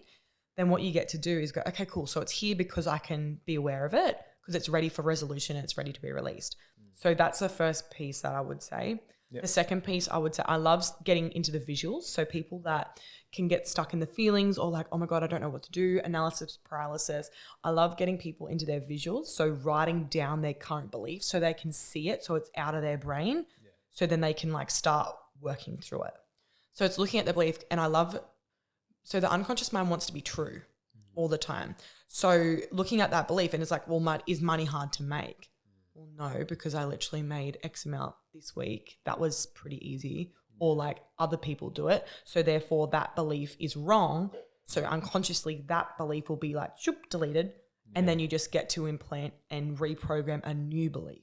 Then what you get to do is go, okay, cool. So it's here because I can be aware of it because it's ready for resolution and it's ready to be released. So that's the first piece that I would say. The second piece I would say, I love getting into the visuals. So people that can get stuck in the feelings or like, oh my God, I don't know what to do, analysis paralysis. I love getting people into their visuals. So writing down their current beliefs so they can see it. So it's out of their brain. So then they can like start working through it. So it's looking at the belief and I love, so the unconscious mind wants to be true all the time. So looking at that belief and it's like, well, is money hard to make? Well, no, because I literally made X amount this week. That was pretty easy. Or like other people do it. So therefore that belief is wrong. So unconsciously that belief will be like, shoop, deleted. And then you just get to implant and reprogram a new belief.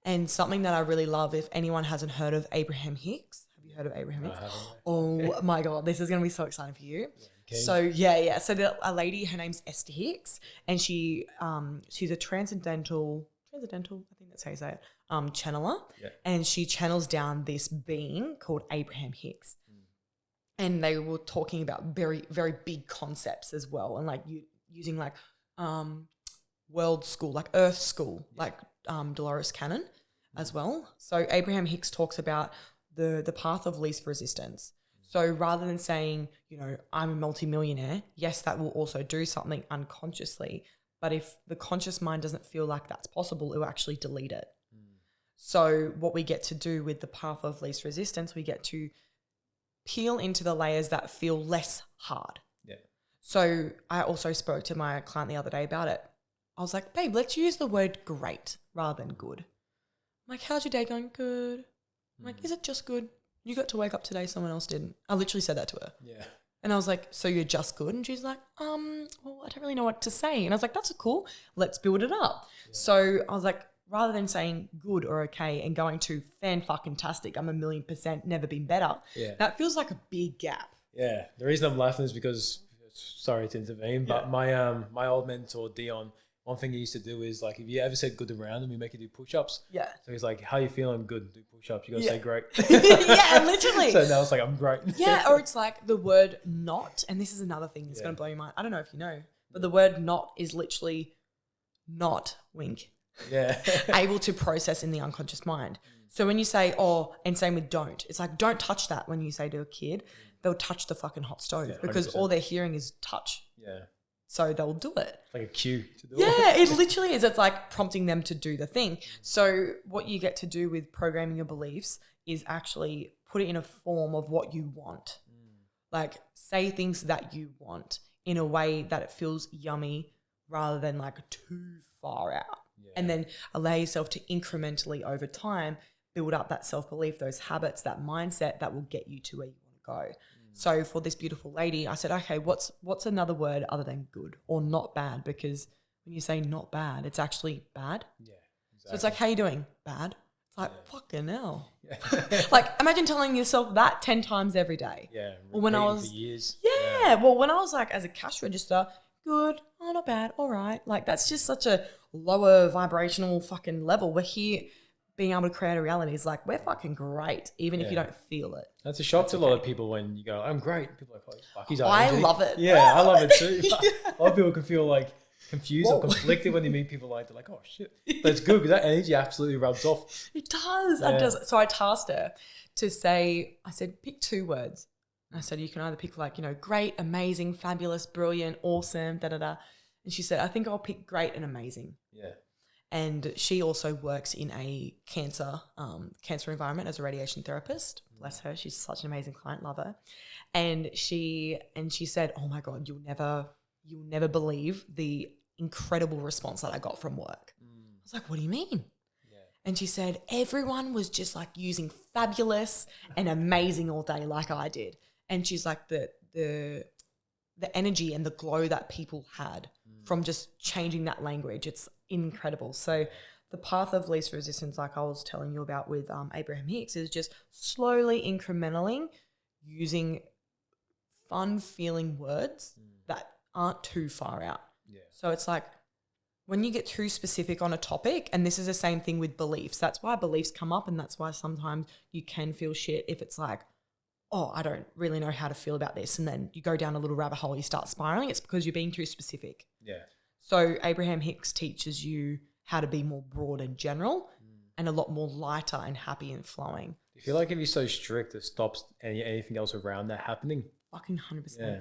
And something that I really love, if anyone hasn't heard of Abraham Hicks. Have you heard of Abraham Hicks? Oh my God, this is going to be so exciting for you. So So a lady, her name's Esther Hicks, and she's a transcendental, I think that's how you say it, channeler. And she channels down this being called Abraham Hicks. And they were talking about very, very big concepts as well. And like using like world school, like earth school, like Dolores Cannon as well. So Abraham Hicks talks about the path of least resistance. So rather than saying, you know, I'm a multimillionaire, yes, that will also do something unconsciously. But if the conscious mind doesn't feel like that's possible, it will actually delete it. So what we get to do with the path of least resistance, we get to peel into the layers that feel less hard. So I also spoke to my client the other day about it. I was like, babe, let's use the word great rather than good. I'm like, how's your day going? Good. I'm like, is it just good? You got to wake up today, someone else didn't. I literally said that to her. And I was like, so you're just good? And she's like, well, I don't really know what to say. And I was like, that's cool. Let's build it up. So I was like, rather than saying good or okay and going to fan-fucking-tastic, I'm 1,000,000%, never been better, that feels like a big gap. The reason I'm laughing is because, sorry to intervene, but my old mentor, Dion, one thing he used to do is like, if you ever said good around him, we make you do push-ups. So he's like, how you feeling? Good. Do push-ups. You got to say great. Literally. So now it's like, I'm great. Or it's like the word not, and this is another thing that's going to blow your mind. I don't know if you know, but the word not is literally not wink. Able to process in the unconscious mind. So when you say, and same with don't, it's like, don't touch that when you say to a kid, they'll touch the fucking hot stove because all they're hearing is touch. So they'll do it. Like a cue to do Yeah, it literally is. It's like prompting them to do the thing. So what you get to do with programming your beliefs is actually put it in a form of what you want. Like say things that you want in a way that it feels yummy rather than like too far out. Yeah. And then allow yourself to incrementally over time build up that self-belief, those habits, that mindset that will get you to where you want to go. So for this beautiful lady, I said, okay, what's another word other than good or not bad? Because when you say not bad, it's actually bad. Yeah, exactly. So it's like, how you doing? Bad. It's like, fucking hell. Yeah. Like imagine telling yourself that 10 times every day. Yeah. Or when I was for years. Yeah. Well, when I was like as a cash register, good, oh not bad, all right. Like that's just such a lower vibrational fucking level. We're here being able to create a reality is like, we're fucking great, even if you don't feel it. That's a shock to a lot of people when you go, I'm great. People are like, oh, fuck, he's I love it. Yeah, I love it too. A lot of people can feel like confused or conflicted when they meet people like, they're like, oh shit. But it's good because that energy absolutely rubs off. It does. It does. So I tasked her to say, I said, pick 2 words. And I said, you can either pick like, great, amazing, fabulous, brilliant, awesome, da-da-da. And she said, I think I'll pick great and amazing. Yeah. And she also works in a cancer environment as a radiation therapist. Bless her. She's such an amazing client, love her. And she said, oh my God, you'll never believe the incredible response that I got from work. I was like, what do you mean? Yeah. And she said, everyone was just like using fabulous and amazing all day like I did. And she's like the energy and the glow that people had from just changing that language. It's incredible. So the path of least resistance, like I was telling you about with Abraham Hicks, is just slowly, incrementally using fun feeling words that aren't too far out. Yeah. So it's like when you get too specific on a topic, and this is the same thing with beliefs. That's why beliefs come up, and that's why sometimes you can feel shit if it's like, oh, I don't really know how to feel about this. And then you go down a little rabbit hole, you start spiraling. It's because you're being too specific. Yeah. So Abraham Hicks teaches you how to be more broad and general and a lot more lighter and happy and flowing. Do you feel like if you're so strict, it stops anything else around that happening? Fucking 100%. Yeah.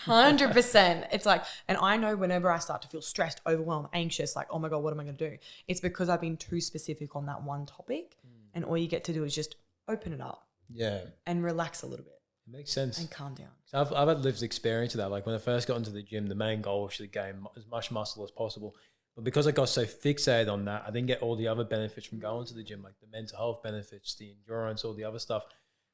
100%. It's like, and I know whenever I start to feel stressed, overwhelmed, anxious, like, oh my God, what am I going to do? It's because I've been too specific on that one topic. And all you get to do is just open it up. Yeah. And relax a little bit. It makes sense. And calm down. So I've had lived experience of that. Like when I first got into the gym, the main goal was to gain as much muscle as possible. But because I got so fixated on that, I didn't get all the other benefits from going to the gym, like the mental health benefits, the endurance, all the other stuff.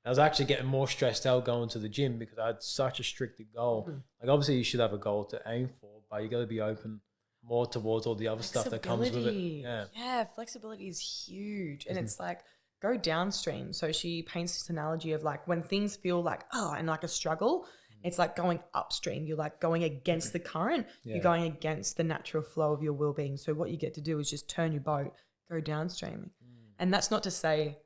I was actually getting more stressed out going to the gym because I had such a strict goal. Like obviously you should have a goal to aim for, but you got to be open more towards all the other stuff that comes with it. Yeah, flexibility is huge. And it's like, go downstream. So she paints this analogy of like when things feel like, and like a struggle, it's like going upstream. You're like going against the current. Yeah. You're going against the natural flow of your well-being. So what you get to do is just turn your boat, go downstream. And that's not to say,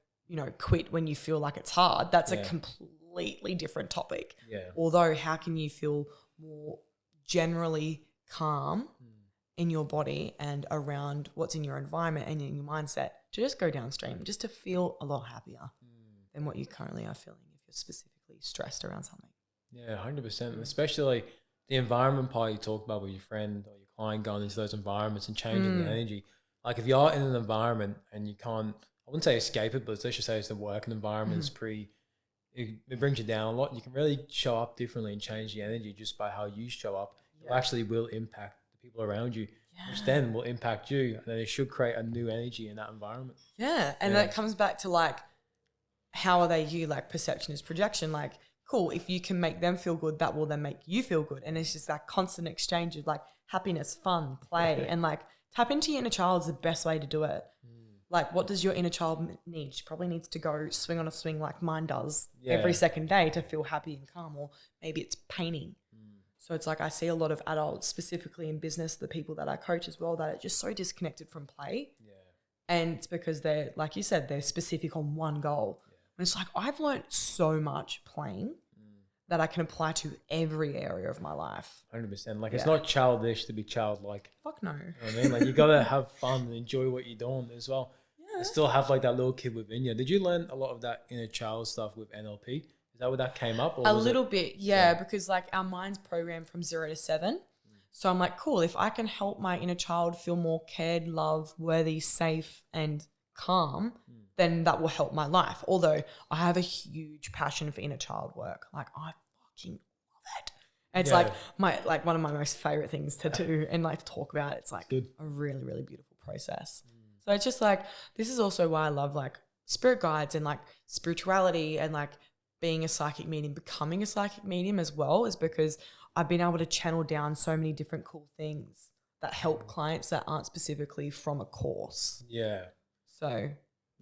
quit when you feel like it's hard. That's a completely different topic. Yeah. Although how can you feel more generally calm in your body and around what's in your environment and in your mindset to just go downstream, just to feel a lot happier than what you currently are feeling if you're specifically stressed around something. Yeah, 100%. Especially like the environment part you talk about with your friend or your client going into those environments and changing the energy. Like if you're in an environment and you can't, I wouldn't say escape it, but let's just say it's the working environment, it brings you down a lot. You can really show up differently and change the energy just by how you show up. It actually will impact the people around you, which then will impact you. And then it should create a new energy in that environment. Yeah. And that comes back to like, how are they you? Like perception is projection. Like, cool, if you can make them feel good, that will then make you feel good. And it's just that constant exchange of like happiness, fun, play, and like tap into your inner child is the best way to do it. Like, what does your inner child need? She probably needs to go swing on a swing like mine does every second day to feel happy and calm, or maybe it's painting. So it's like I see a lot of adults, specifically in business, the people that I coach as well, that are just so disconnected from play. Yeah. And it's because they're, like you said, they're specific on one goal. Yeah. And it's like, I've learned so much playing that I can apply to every area of my life. 100%. Like, it's not childish to be childlike. Fuck no. You know what I mean? Like, you got to have fun and enjoy what you're doing as well. Yeah. And still have, like, that little kid within you. Did you learn a lot of that inner child stuff with NLP? Is that where that came up? Or a little bit, yeah, because, like, our mind's programmed from 0 to 7. So I'm like, cool, if I can help my inner child feel more cared, loved, worthy, safe, and calm, then that will help my life. Although I have a huge passion for inner child work. Like, I fucking love it. It's like one of my most favorite things to do and like talk about. It's like a really, really beautiful process. So it's just like, this is also why I love like spirit guides and like spirituality and like being a psychic medium, becoming a psychic medium as well, is because I've been able to channel down so many different cool things that help clients that aren't specifically from a course. Yeah. So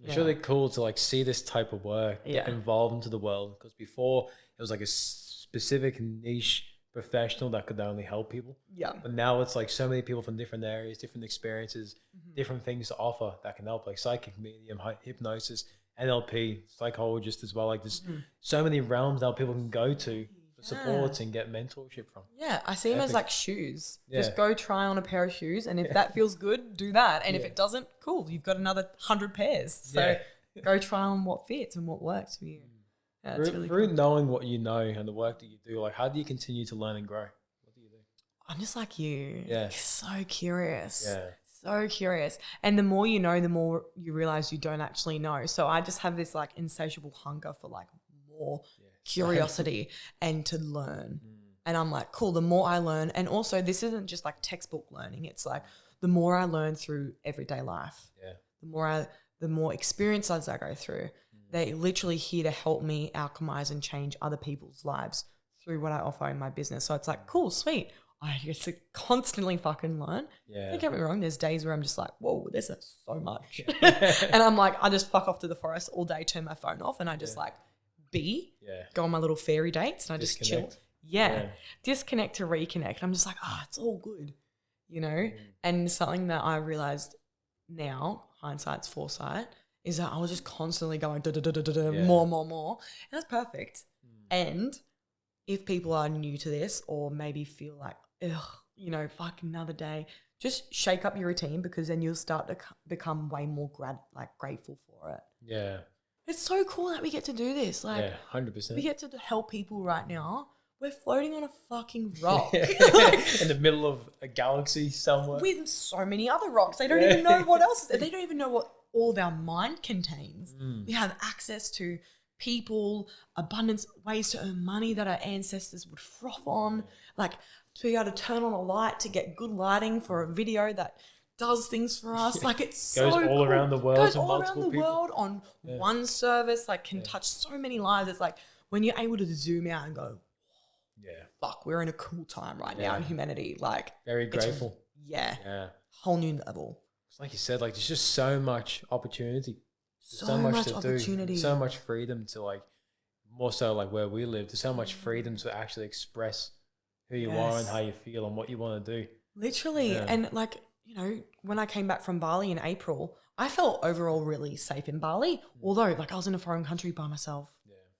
it's really cool to like see this type of work get Yeah. involved into the world, because before it was like a specific niche professional that could only help people. Yeah. But now it's like so many people from different areas, different experiences, different things to offer that can help, like psychic medium, hypnosis, NLP, psychologist as well. Like there's so many realms that people can go to for support and get mentorship from. Yeah, I see them as like shoes. Yeah. Just go try on a pair of shoes, and if that feels good, do that. And if it doesn't, cool, you've got another 100 pairs. So go try on what fits and what works for you. Yeah, it's really through cool. knowing what you know and the work that you do, like how do you continue to learn and grow? What do you do? I'm just like you. Yeah. So curious. Yeah. So curious. And the more you know, the more you realize you don't actually know. So I just have this like insatiable hunger for like more curiosity and to learn. And I'm like, cool, the more I learn. And also this isn't just like textbook learning. It's like the more I learn through everyday life, the more experiences I go through, they're literally here to help me alchemize and change other people's lives through what I offer in my business. So it's like, cool, sweet. I get to constantly fucking learn. Yeah. Don't get me wrong, there's days where I'm just like, whoa, there's so much. And I'm like, I just fuck off to the forest all day, turn my phone off, and I just like go on my little fairy dates, and I just chill. Disconnect to reconnect. I'm just like, it's all good, you know? And something that I realized now, hindsight's foresight, is that I was just constantly going more. And that's perfect. And if people are new to this or maybe feel like, you know, fuck another day, just shake up your routine, because then you'll start to become way more grateful for it. Yeah. It's so cool that we get to do this. Like, 100%. we get to help people right now. We're floating on a fucking rock. In the middle of a galaxy somewhere. With so many other rocks. They don't even know what else. They don't even know what all of our mind contains. We have access to people, abundance, ways to earn money that our ancestors would froth on. Like, to be able to turn on a light to get good lighting for a video that does things for us. Like, it's so Goes all cool. around the world. Goes to all around multiple the people. world on one service, like can touch so many lives. It's like when you're able to zoom out and go, fuck, we're in a cool time right now in humanity. Like, very grateful. Whole new level. It's like you said, like there's just so much opportunity. So much to opportunity. do. So much freedom to like, more so like where we live, there's so much freedom to actually express who you are and how you feel and what you want to do. Literally. Yeah. And like, you know, when I came back from Bali in April, I felt overall really safe in Bali, although like I was in a foreign country by myself.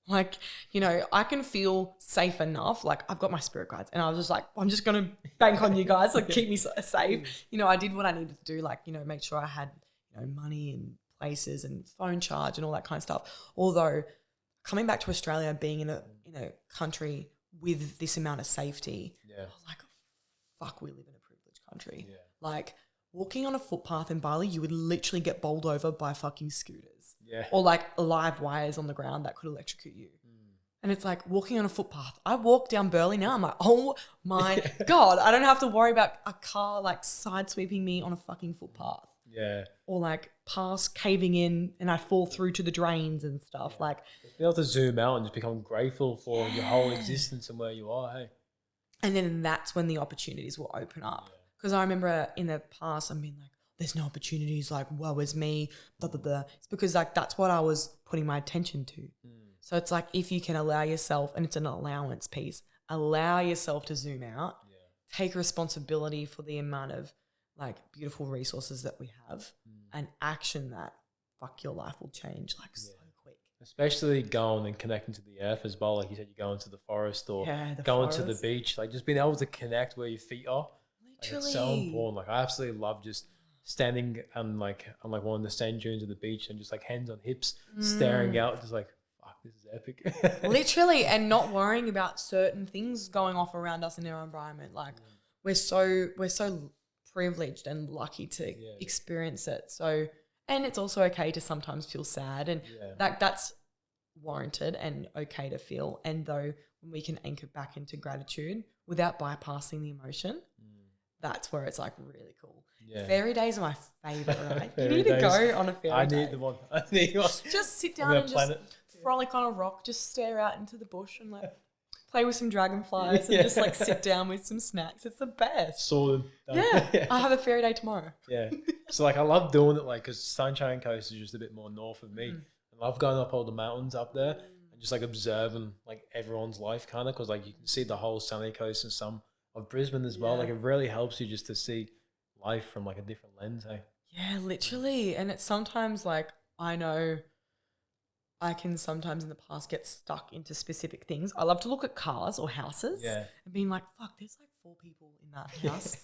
Like, you know, I can feel safe enough. Like, I've got my spirit guides, and I was just like, I'm just going to bank on you guys, like keep me safe. You know, I did what I needed to do, like, you know, make sure I had, you know, money and places and phone charge and all that kind of stuff. Although coming back to Australia, being in a country with this amount of safety, I was like, fuck, we live in a privileged country. Like, walking on a footpath in Bali, you would literally get bowled over by fucking scooters. Or like live wires on the ground that could electrocute you. And it's like walking on a footpath. I walk down Burley now. I'm like, oh my God, I don't have to worry about a car like side sweeping me on a fucking footpath. Or like past caving in and I fall through to the drains and stuff. Like, just be able to zoom out and just become grateful for your whole existence and where you are. Hey. And then that's when the opportunities will open up. Because I remember in the past, I've been like, there's no opportunities, like, woe is me, blah, blah, blah. It's because like that's what I was putting my attention to. So it's like, if you can allow yourself, and it's an allowance piece, allow yourself to zoom out, take responsibility for the amount of like beautiful resources that we have and action that, fuck, your life will change like so quick. Especially going and connecting to the earth as well. Like you said, you go into the forest or going to the beach, like just being able to connect where your feet are. Like, it's so important. Like I absolutely love just standing on like one of the sand dunes of the beach and just like hands on hips, staring out, just like, fuck, this is epic. Literally, and not worrying about certain things going off around us in our environment. Like we're so privileged and lucky to experience it. So, and it's also okay to sometimes feel sad, and that's warranted and okay to feel. And though when we can anchor back into gratitude without bypassing the emotion, that's where it's like really cool. Yeah. Fairy days are my favorite, right? You need to go on a fairy day. I need one. Just sit down and just frolic on a rock, just stare out into the bush and like play with some dragonflies and just like sit down with some snacks. It's the best. Saw them. Yeah. I have a fairy day tomorrow. Yeah. So like I love doing it, like, because Sunshine Coast is just a bit more north of me. I love going up all the mountains up there and just like observing like everyone's life kind of, because like you can see the whole sunny coast and some of Brisbane as well. Like it really helps you just to see life from like a different lens. Yeah, literally. And it's sometimes like, I know I can sometimes in the past get stuck into specific things. I love to look at cars or houses and being like, fuck, there's like 4 people in that house.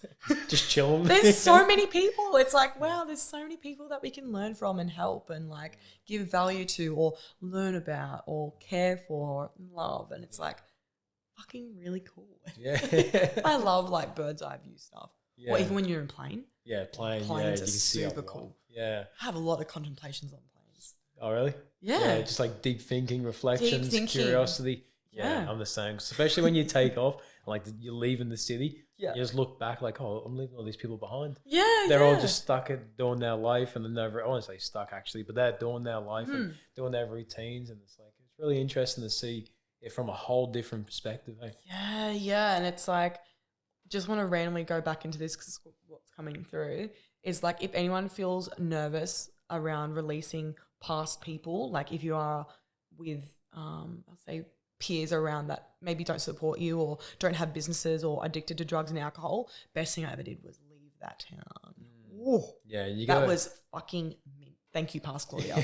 Just chilling. There's so many people. It's like, wow, there's so many people that we can learn from and help and like give value to or learn about or care for and love. And it's like fucking really cool. Yeah. I love like bird's eye view stuff. Yeah. Or even when you're in plane. Yeah, planes are super cool. Yeah. I have a lot of contemplations on planes. Oh, really? Yeah. Just like deep thinking, reflections, curiosity. Yeah, I'm the same. Especially when you take off and like you're leaving the city, you just look back like, oh, I'm leaving all these people behind. Yeah, They're all just stuck at doing their life, and then I want to say stuck actually, but they're doing their life and doing their routines, and it's like it's really interesting to see it from a whole different perspective. Yeah, and it's like, just want to randomly go back into this because what's coming through is like, if anyone feels nervous around releasing past people, like if you are with, I'll say peers around that maybe don't support you or don't have businesses or addicted to drugs and alcohol, best thing I ever did was leave that town. Yeah, that was fucking mint. Thank you, past Claudia.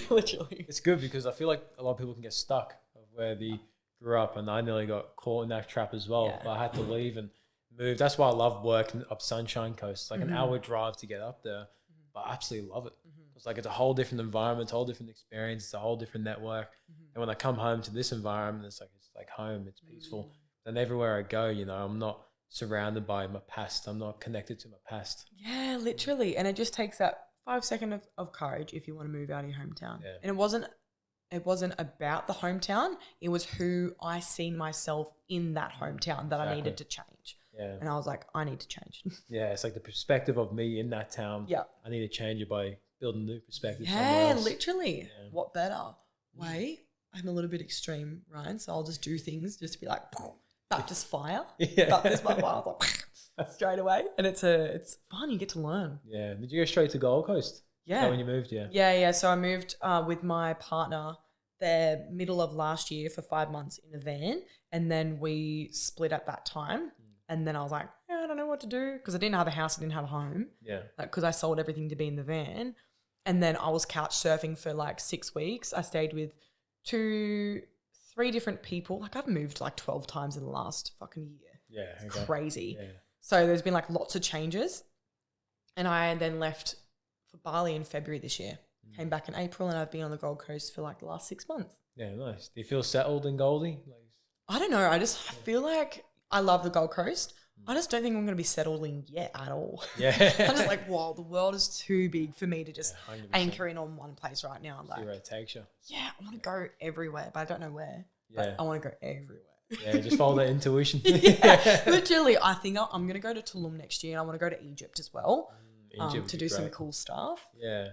Literally. It's good because I feel like a lot of people can get stuck of where they grew up, and I nearly got caught in that trap as well. But I had to leave and move. That's why I love working up Sunshine Coast. It's like an hour drive to get up there, but I absolutely love it. It's like it's a whole different environment, it's a whole different experience, it's a whole different network. And when I come home to this environment, it's like home, it's peaceful. And everywhere I go, you know, I'm not surrounded by my past. I'm not connected to my past. Yeah, literally. And it just takes that 5 seconds of courage if you want to move out of your hometown. Yeah. And it wasn't about the hometown. It was who I seen myself in that hometown that I needed to change. Yeah. And I was like, I need to change. Yeah, it's like the perspective of me in that town. Yeah. I need to change it by building a new perspective. Yeah, literally. Yeah. What better way? I'm a little bit extreme, Ryan, so I'll just do things just to be like, Baptist fire. Baptist fire. I was like, straight away. And it's fun. You get to learn. Yeah. Did you go straight to Gold Coast? Yeah. When you moved, Yeah. So I moved with my partner the middle of last year for 5 months in a van, and then we split at that time. And then I was like, I don't know what to do because I didn't have a house, I didn't have a home. Yeah. Because I sold everything to be in the van. And then I was couch surfing for like 6 weeks. I stayed with 3 different people. Like I've moved like 12 times in the last fucking year. Yeah. It's crazy. Yeah. So there's been like lots of changes. And I then left for Bali in February this year. Came back in April, and I've been on the Gold Coast for like the last 6 months. Yeah, nice. Do you feel settled in Goldie? I don't know. I feel like I love the Gold Coast. I just don't think I'm going to be settling yet at all. Yeah. I'm just like, wow, the world is too big for me to just anchor in on one place right now. Like, see where it takes you. Yeah, I want to go everywhere, but I don't know where. Yeah. But I want to go everywhere. Yeah, just follow that intuition. Yeah, literally. I think I'm going to go to Tulum next year, and I want to go to Egypt as well to do some cool stuff. Yeah.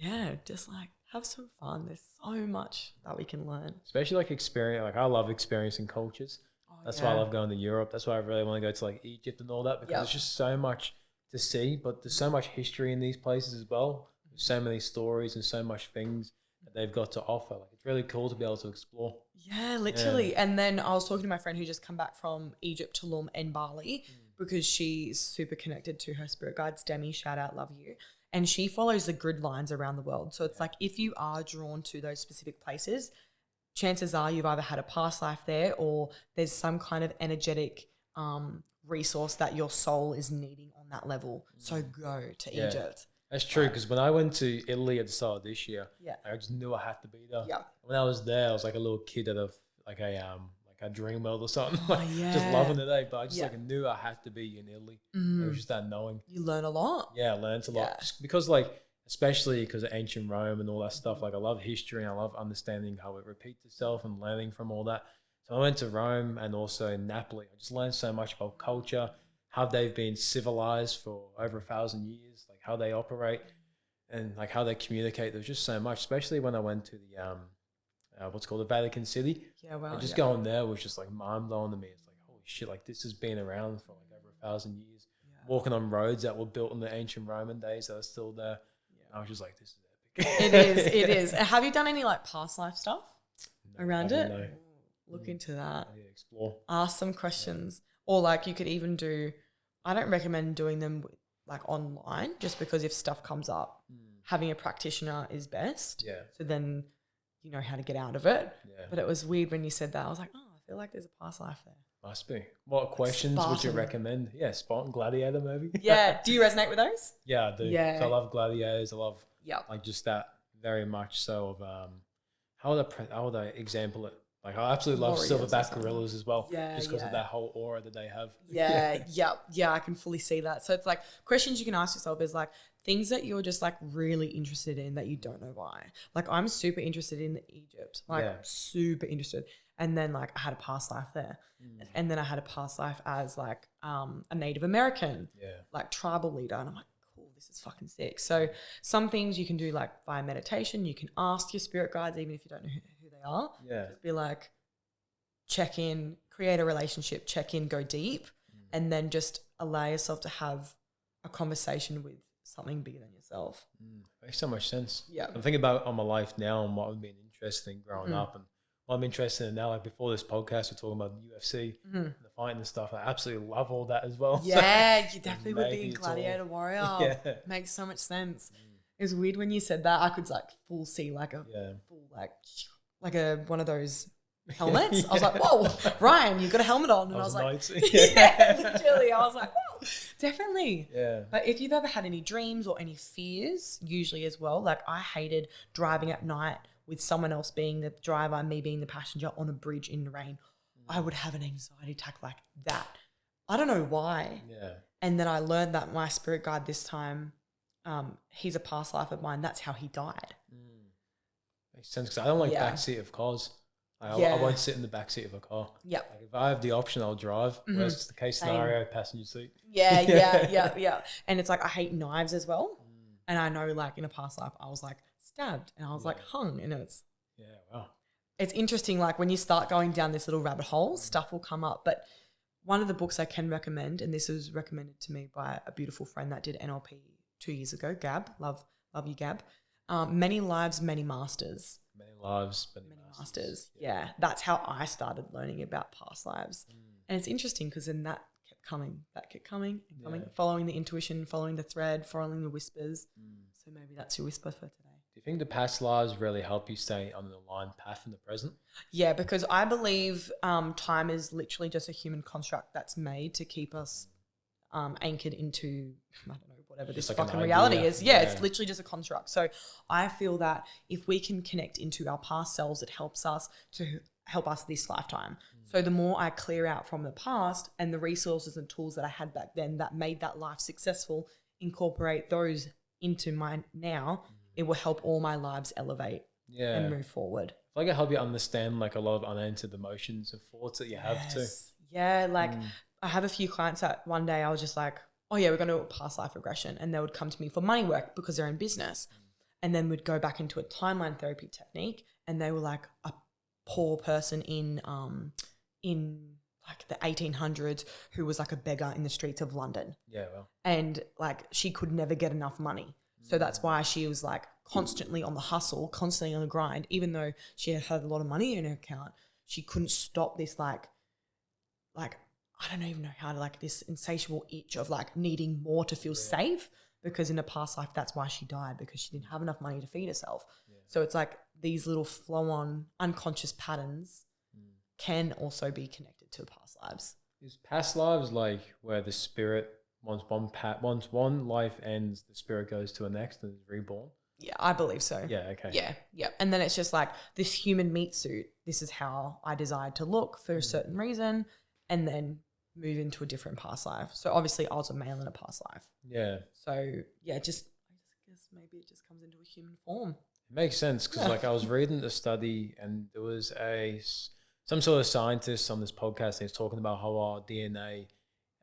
And just like have some fun. There's so much that we can learn. Especially like experience. Like I love experiencing cultures. That's why I love going to Europe. That's why I really want to go to like Egypt and all that, because there's just so much to see, but there's so much history in these places as well. There's so many stories and so much things that they've got to offer. Like it's really cool to be able to explore. Yeah, literally. Yeah. And then I was talking to my friend who just come back from Egypt, Tulum and Bali because she's super connected to her spirit guides. Demi, shout out, love you. And she follows the grid lines around the world. So it's like if you are drawn to those specific places, chances are you've either had a past life there or there's some kind of energetic resource that your soul is needing on that level. So go to Egypt. That's true, because when I went to Italy at the start of this year, I just knew I had to be there. Yeah. When I was there, I was like a little kid at a a dream world or something. Just loving the day. But I just like knew I had to be in Italy. It was just that knowing. You learn a lot. Yeah, I learned a lot. Just because like, especially because of ancient Rome and all that stuff. Like I love history and I love understanding how it repeats itself and learning from all that. So I went to Rome and also in Napoli. I just learned so much about culture, how they've been civilized for over 1,000 years, like how they operate and like how they communicate. There's just so much, especially when I went to the what's called the Vatican City. Yeah, wow. And just going there was just like mind blowing to me. It's like, holy shit, like this has been around for like over 1,000 years. Walking on roads that were built in the ancient Roman days that are still there. I was just like, this is epic. It is. Have you done any like past life stuff around it? No. Look into that. Yeah, explore. Ask some questions. Or like you could even do, I don't recommend doing them like online just because if stuff comes up, having a practitioner is best. Yeah. So then you know how to get out of it. Yeah. But it was weird when you said that. I was like, oh, I feel like there's a past life there. Must be. What questions would you recommend? Yeah, Spartan Gladiator movie. Yeah. Do you resonate with those? Yeah, I do. Yeah. So I love gladiators. I love Yep. like just that very much so of how would I example it? Like I absolutely love Warriors silverback gorillas as well. Yeah, Just because of yeah. that whole aura that they have. Yeah, I can fully see that. So it's like questions you can ask yourself is like things that you're just like really interested in that you don't know why. Like I'm super interested in Egypt, like super interested. And then like I had a past life there. And then I had a past life as like a Native American, like tribal leader. And I'm like, cool, this is fucking sick. So some things you can do like via meditation. You can ask your spirit guides, even if you don't know who they are. Yeah. Just be like, check in, create a relationship, check in, go deep, and then just allow yourself to have a conversation with something bigger than yourself. Makes so much sense. Yeah. I'm thinking about on my life now and what I've been interested in growing up and what I'm interested in now. Like before this podcast, we're talking about UFC and the fighting and stuff. I absolutely love all that as well. Yeah, So you definitely would be a gladiator warrior. Yeah. Makes so much sense. It was weird when you said that. I could like full see like a full like a one of those helmets. I was like, whoa, Ryan, you got a helmet on. And I was like, yeah, literally. I was like, whoa, definitely. Yeah. But if you've ever had any dreams or any fears, usually as well, like I hated driving at night with someone else being the driver and me being the passenger on a bridge in the rain. I would have an anxiety attack like that. I don't know why. Yeah. And then I learned that my spirit guide this time, he's a past life of mine. That's how he died. Makes sense because I don't like backseat of cars. I won't sit in the backseat of a car. Yeah. Like if I have the option, I'll drive. Whereas the case scenario, passenger seat. Yeah. And it's like I hate knives as well. And I know like in a past life I was like stabbed and I was like hung and it's interesting like when you start going down this little rabbit hole, stuff will come up. But one of the books I can recommend, and this was recommended to me by a beautiful friend that did NLP 2 years ago, Gab, love you Gab. Many Lives, Many Masters. Many lives, many masters. Yeah, that's how I started learning about past lives. And it's interesting because then that kept coming and coming, following the intuition, following the thread, following the whispers. So maybe that's your whisper for today. Do you think the past lives really help you stay on the aligned path in the present? Yeah, because I believe time is literally just a human construct that's made to keep us anchored into, I don't know, whatever Just this like fucking an reality idea. is. Yeah, it's literally just a construct. So I feel that if we can connect into our past selves, it helps us to help us this lifetime. So the more I clear out from the past and the resources and tools that I had back then that made that life successful, incorporate those into my now, it will help all my lives elevate and move forward. I feel like it help you understand like a lot of unanswered emotions and thoughts that you have too. Yeah, like I have a few clients that one day I was just like, oh yeah, we're going to do a past life regression. And they would come to me for money work because they're in business. And then we'd go back into a timeline therapy technique. And they were like a poor person in like the 1800s who was like a beggar in the streets of London. Yeah, well. And like she could never get enough money. So that's why she was like constantly on the hustle, constantly on the grind. Even though she had a lot of money in her account, she couldn't stop this like I don't even know how to like this insatiable itch of like needing more to feel safe, because in a past life, that's why she died, because she didn't have enough money to feed herself. Yeah. So it's like these little flow on unconscious patterns can also be connected to past lives. Is past lives like where the spirit, once one life ends, the spirit goes to a next and is reborn? Yeah, I believe so. Yeah, okay. Yeah. And then it's just like this human meat suit. This is how I desired to look for a certain reason, and then move into a different past life. So obviously I was a male in a past life. Yeah. So yeah, I just guess maybe it just comes into a human form. It makes sense because like I was reading the study and there was some sort of scientist on this podcast and he's talking about how our DNA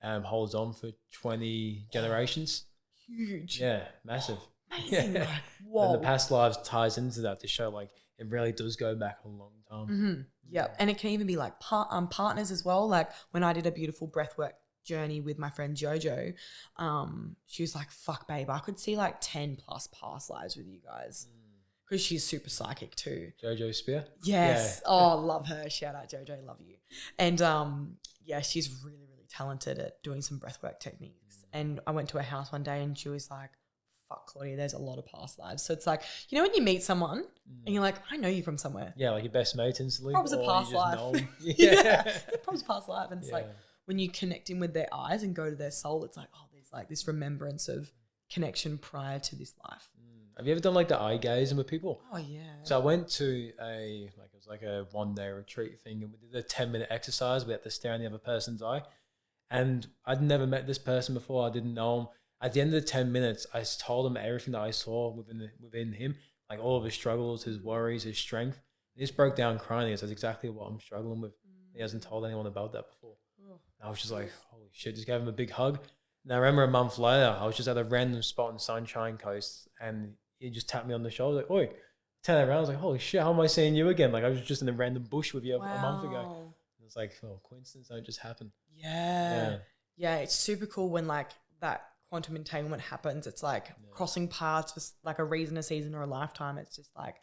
holds on for 20 generations. Huge. Yeah, massive. Amazing. Yeah. Like, whoa. And the past lives ties into that to show like it really does go back a long time. Mm-hmm. Yeah. And it can even be like partners as well. Like when I did a beautiful breathwork journey with my friend Jojo, she was like, fuck babe, I could see like 10 plus past lives with you guys. Because she's super psychic too. Jojo Spear? Yes. Yeah. Oh, love her. Shout out Jojo, love you. And yeah, she's really, really talented at doing some breathwork techniques. And I went to her house one day and she was like, fuck Claudia, there's a lot of past lives. So it's like, you know when you meet someone and you're like, I know you from somewhere. Yeah, like your best mate instantly. Probably a past life. Yeah. Probably past life. And it's like when you connect in with their eyes and go to their soul, it's like, oh, there's like this remembrance of connection prior to this life. Have you ever done like the eye gazing with people? Oh yeah. So I went to it was like a 1-day retreat thing and we did a 10-minute exercise. We had to stare in the other person's eye. And I'd never met this person before. I didn't know him. At the end of the 10 minutes, I told him everything that I saw within him, like all of his struggles, his worries, his strength. He just broke down crying. He goes, that's exactly what I'm struggling with. He hasn't told anyone about that before. I was just like, holy shit, just gave him a big hug. And I remember a month later, I was just at a random spot in Sunshine Coast and he just tapped me on the shoulder, like, oi. Turn around, I was like, holy shit, how am I seeing you again? Like I was just in a random bush with you a month ago. It's like, oh, coincidence don't just happen. Yeah, it's super cool when like that quantum entanglement happens. It's like crossing paths for like a reason, a season, or a lifetime. It's just like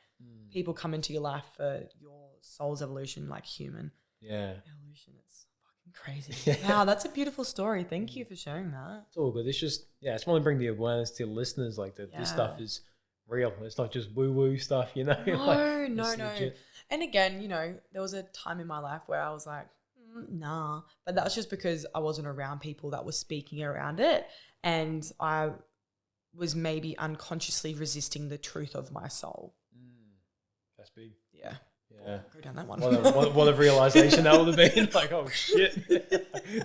people come into your life for your soul's evolution, like human evolution. It's fucking crazy. Wow, that's a beautiful story. Thank you for sharing that. It's all good. It's just, I just want to bring the awareness to listeners like that this stuff is real. It's not just woo-woo stuff, you know? No. Legit. And again, you know, there was a time in my life where I was like, nah. But that was just because I wasn't around people that were speaking around it. And I was maybe unconsciously resisting the truth of my soul. That's big. Yeah. Yeah. Go down that one. What a realization that would have been. Like, oh, shit.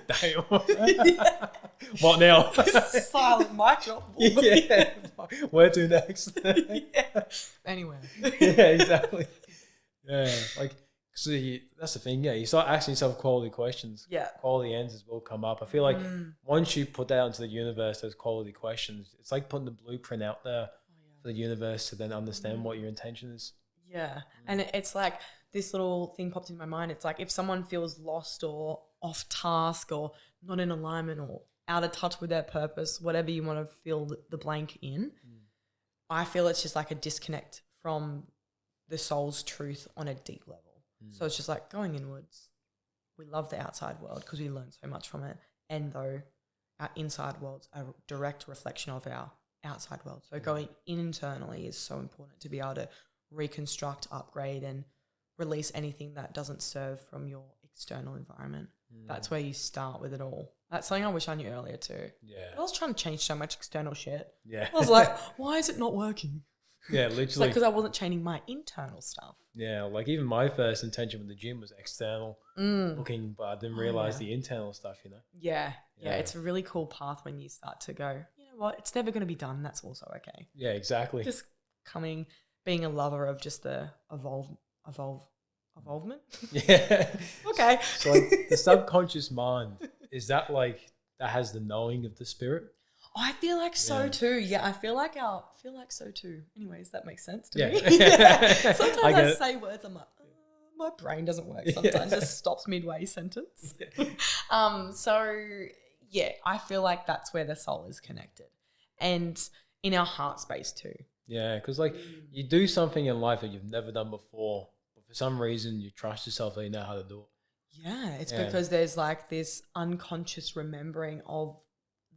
Damn. What now? Silent mic drop. Yeah. Where to next? Anyway. Yeah, exactly. Yeah. Like, see, that's the thing. Yeah, you start asking yourself quality questions. Yeah. Quality answers will come up. I feel like once you put that out into the universe, those quality questions, it's like putting the blueprint out there for the universe to then understand what your intention is. Yeah. And it's like this little thing popped in my mind. It's like if someone feels lost or off task or not in alignment or out of touch with their purpose, whatever you want to fill the blank in, I feel it's just like a disconnect from the soul's truth on a deep level. So it's just like going inwards. We love the outside world because we learn so much from it. And though our inside world's a direct reflection of our outside world. So going internally is so important to be able to reconstruct, upgrade, and release anything that doesn't serve from your external environment. That's where you start with it all. That's something I wish I knew earlier too. Yeah. I was trying to change so much external shit. Yeah. I was like, why is it not working? Yeah, It's literally. like because I wasn't changing my internal stuff. Yeah, like even my first intention with the gym was external looking, but I didn't realize the internal stuff, you know? Yeah. It's a really cool path when you start to go, you know what, it's never going to be done. That's also okay. Yeah, exactly. Just being a lover of just the evolvement. Yeah. Okay. So like the subconscious mind, is that like, that has the knowing of the spirit? I feel like so too. Yeah, I feel like so too. Anyways, that makes sense to me. Sometimes I say words, I'm like, my brain doesn't work sometimes. It just stops midway sentence. So yeah, I feel like that's where the soul is connected. And in our heart space too. Yeah, because like you do something in life that you've never done before, but for some reason you trust yourself that you know how to do it. Yeah, it's because there's like this unconscious remembering of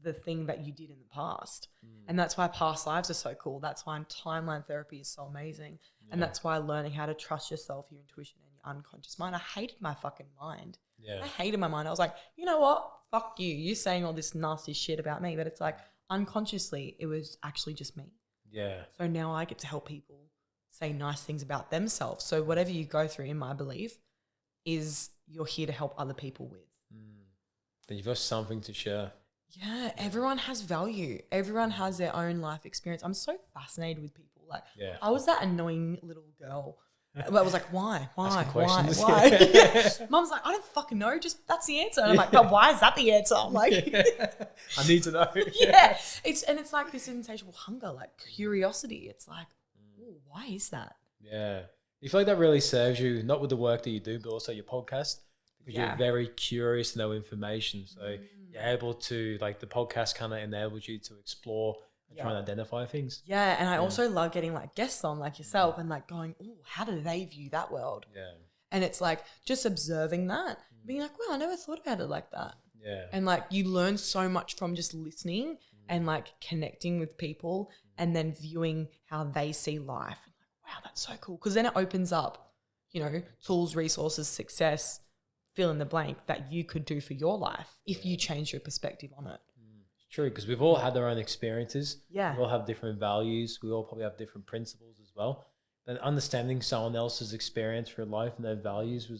the thing that you did in the past. And that's why past lives are so cool. That's why timeline therapy is so amazing. And that's why learning how to trust yourself, your intuition, and your unconscious mind. I hated my fucking mind. Yeah. I hated my mind. I was like, you know what? Fuck you. You're saying all this nasty shit about me. But it's like unconsciously, it was actually just me. Yeah. So now I get to help people say nice things about themselves. So whatever you go through, in my belief, is you're here to help other people with. Then you've got something to share. Yeah, everyone has value. Everyone has their own life experience. I'm so fascinated with people. Like, I was that annoying little girl. I was like, why? Asking questions. Why? Mum's like, I don't fucking know. Just that's the answer. And I'm like, but why is that the answer? I'm like, I need to know. yeah. It's like this insatiable hunger, like curiosity. It's like, oh, why is that? Yeah. You feel like that really serves you, not with the work that you do, but also your podcast, because you're very curious to know information. So you're able to, like, the podcast kind of enables you to explore and try and identify things. Yeah, and I also love getting like guests on like yourself and like going, oh, how do they view that world? Yeah. And it's like just observing that, being like, well, I never thought about it like that. Yeah. And like you learn so much from just listening and like connecting with people and then viewing how they see life. Wow, that's so cool. Because then it opens up, you know, tools, resources, success, fill in the blank that you could do for your life if you change your perspective on it. True, because we've all had our own experiences. Yeah. We all have different values. We all probably have different principles as well. And understanding someone else's experience for life and their values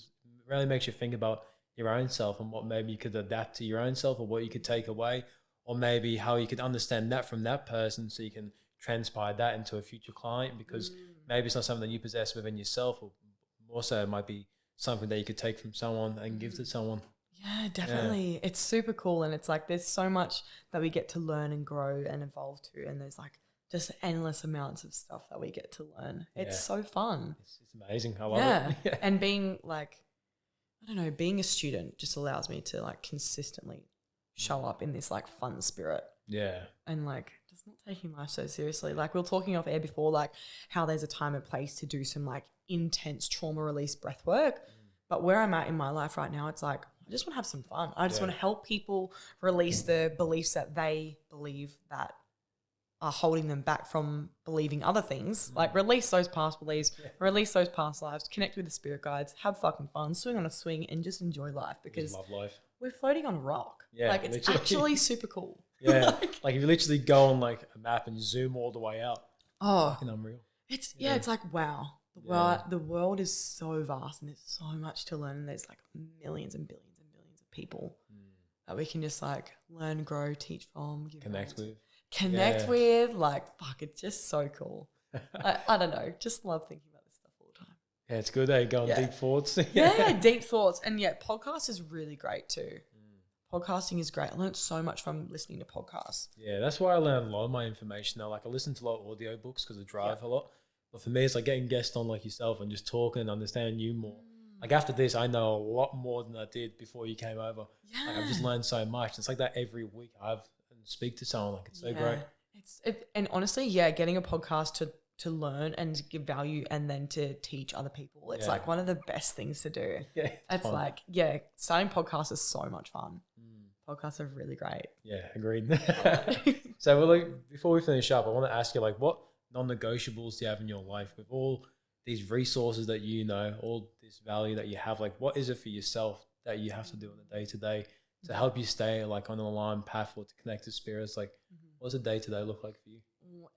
really makes you think about your own self and what maybe you could adapt to your own self or what you could take away, or maybe how you could understand that from that person so you can transpire that into a future client, because maybe it's not something that you possess within yourself, or more so it might be something that you could take from someone and give to someone. Yeah, definitely. It's super cool. And it's like there's so much that we get to learn and grow and evolve to. And there's like just endless amounts of stuff that we get to learn. It's so fun. It's amazing. I love it. And being like, I don't know, being a student just allows me to like consistently show up in this like fun spirit. Yeah. And like just not taking life so seriously. Like we were talking off air before, like how there's a time and place to do some like intense trauma release breath work. But where I'm at in my life right now, it's like, I just want to have some fun. I just want to help people release the beliefs that they believe that are holding them back from believing other things. Like release those past beliefs, release those past lives, connect with the spirit guides, have fucking fun, swing on a swing and just enjoy life, because love life. We're floating on a rock. Yeah, like it's literally. actually super cool. Yeah. Like if you literally go on like a map and zoom all the way out. Oh, fucking unreal. It's it's like, wow. The world is so vast and there's so much to learn, and there's like millions and billions and billions of people that we can just like learn, grow, teach from, connect with. Like, fuck, it's just so cool. I don't know, just love thinking about this stuff all the time. Yeah, it's good. Going deep thoughts. Deep thoughts. And podcast is really great too. Podcasting is great. I learned so much from listening to podcasts. Yeah, that's why I learned a lot of my information now. Like I listen to a lot of audio books because I drive a lot. But for me, it's like getting guests on like yourself and just talking and understanding you more. Like after this, I know a lot more than I did before you came over. Yeah. Like I've just learned so much. It's like that every week I have and speak to someone. Like it's so great. And honestly, getting a podcast to learn and give value and then to teach other people. It's like one of the best things to do. Yeah, it's fun. Like, starting podcasts is so much fun. Podcasts are really great. Yeah, agreed. So before we finish up, I want to ask you like what non-negotiables do you have in your life with all these resources that you know, all this value that you have? Like what is it for yourself that you have to do on a day-to-day to help you stay like on an aligned path or to connect to spirits? Like what does a day-to-day look like for you?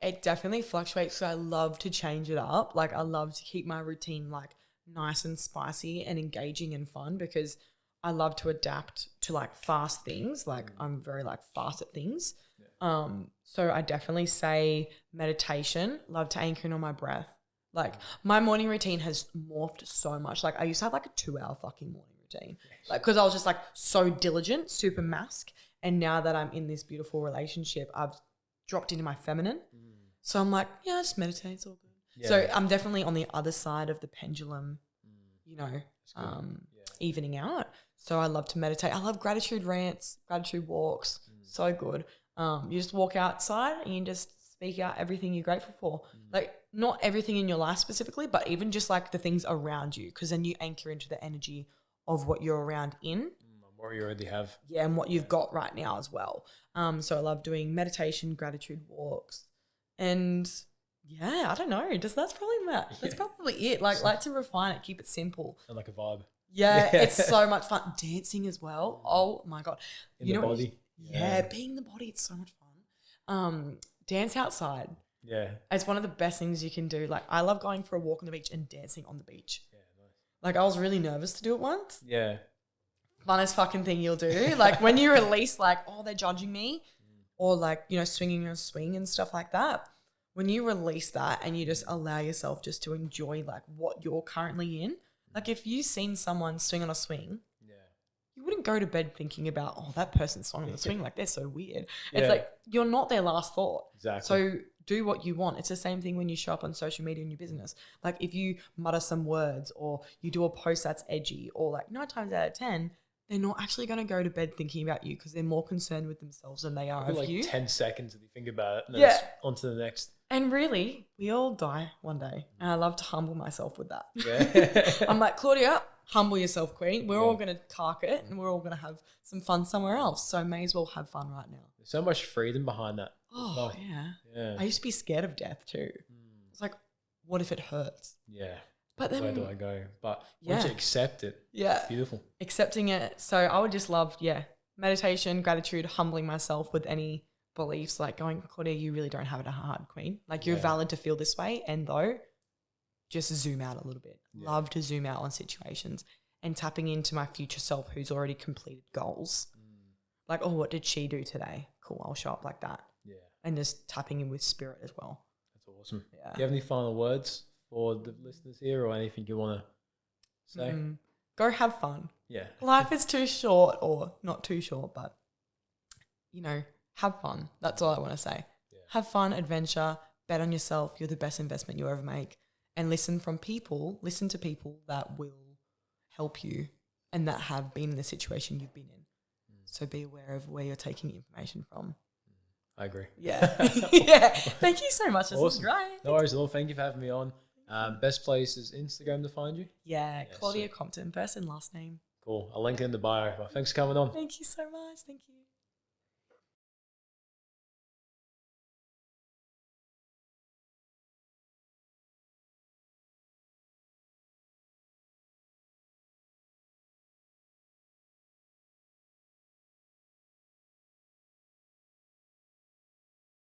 It definitely fluctuates. So I love to change it up. Like I love to keep my routine like nice and spicy and engaging and fun, because I love to adapt to like fast things. Like I'm very like fast at things. So I definitely say meditation, love to anchor in on my breath. Like my morning routine has morphed so much. Like I used to have like a 2-hour fucking morning routine, like because I was just like so diligent, super mask. And now that I'm in this beautiful relationship, I've dropped into my feminine. So I'm like, just meditate, it's all good. Yeah. So I'm definitely on the other side of the pendulum, evening out. So I love to meditate. I love gratitude rants, gratitude walks. So good. You just walk outside and you just speak out everything you're grateful for. Like not everything in your life specifically, but even just like the things around you, because then you anchor into the energy of what you're around in. What you already have. Yeah, and what you've got right now as well. So I love doing meditation, gratitude walks. And I don't know. That's probably it. Like to refine it, keep it simple. And like a vibe. Yeah, it's so much fun. Dancing as well. Oh my God. In the body. Being in the body, it's so much fun. Dance outside. Yeah. It's one of the best things you can do. Like, I love going for a walk on the beach and dancing on the beach. Yeah, nice. Like, I was really nervous to do it once. Yeah. Funnest fucking thing you'll do. Like, when you release, like, oh, they're judging me, or like, you know, swinging a swing and stuff like that. When you release that and you just allow yourself just to enjoy like what you're currently in. Like, if you've seen someone swing on a swing, you wouldn't go to bed thinking about, oh, that person's swung on the swing. Like, they're so weird. Yeah. It's like, you're not their last thought. Exactly. So do what you want. It's the same thing when you show up on social media in your business. Like, if you mutter some words or you do a post that's edgy, or like 9 times out of 10, they're not actually going to go to bed thinking about you because they're more concerned with themselves than they are of like you. 10 seconds if you think about it. And then Yeah. it's on to the next. And really, we all die one day. And I love to humble myself with that. Yeah. I'm like, Claudia, humble yourself, queen. We're all going to cark it and we're all going to have some fun somewhere else. So may as well have fun right now. There's so much freedom behind that. Oh, yeah. Yeah. I used to be scared of death too. It's like, what if it hurts? Yeah. But then, Where do I go? But once you accept it, yeah, it's beautiful. accepting it. So I would just love, meditation, gratitude, humbling myself with any beliefs, like going, Claudia, you really don't have it hard, queen. Like, you're valid to feel this way. And though, just zoom out a little bit. Yeah. Love to zoom out on situations and tapping into my future self who's already completed goals. Like, oh, what did she do today? Cool, I'll show up like that. Yeah. And just tapping in with spirit as well. That's awesome. Yeah. Do you have any final words for the listeners here, or anything you want to say? Go have fun. Yeah. Life is too short, or not too short, but, you know, have fun. That's all I want to say. Yeah. Have fun, adventure, bet on yourself. You're the best investment you ever make. And listen to people that will help you and that have been in the situation you've been in. So be aware of where you're taking information from. I agree. Yeah. Yeah. Thank you so much. This was Awesome. great. No worries at all. Thank you for having me on. Best place is Instagram to find you. Yeah. Claudia Compton, first and last name. Cool. I'll link it in the bio. Well, thanks for coming on. Thank you so much. Thank you.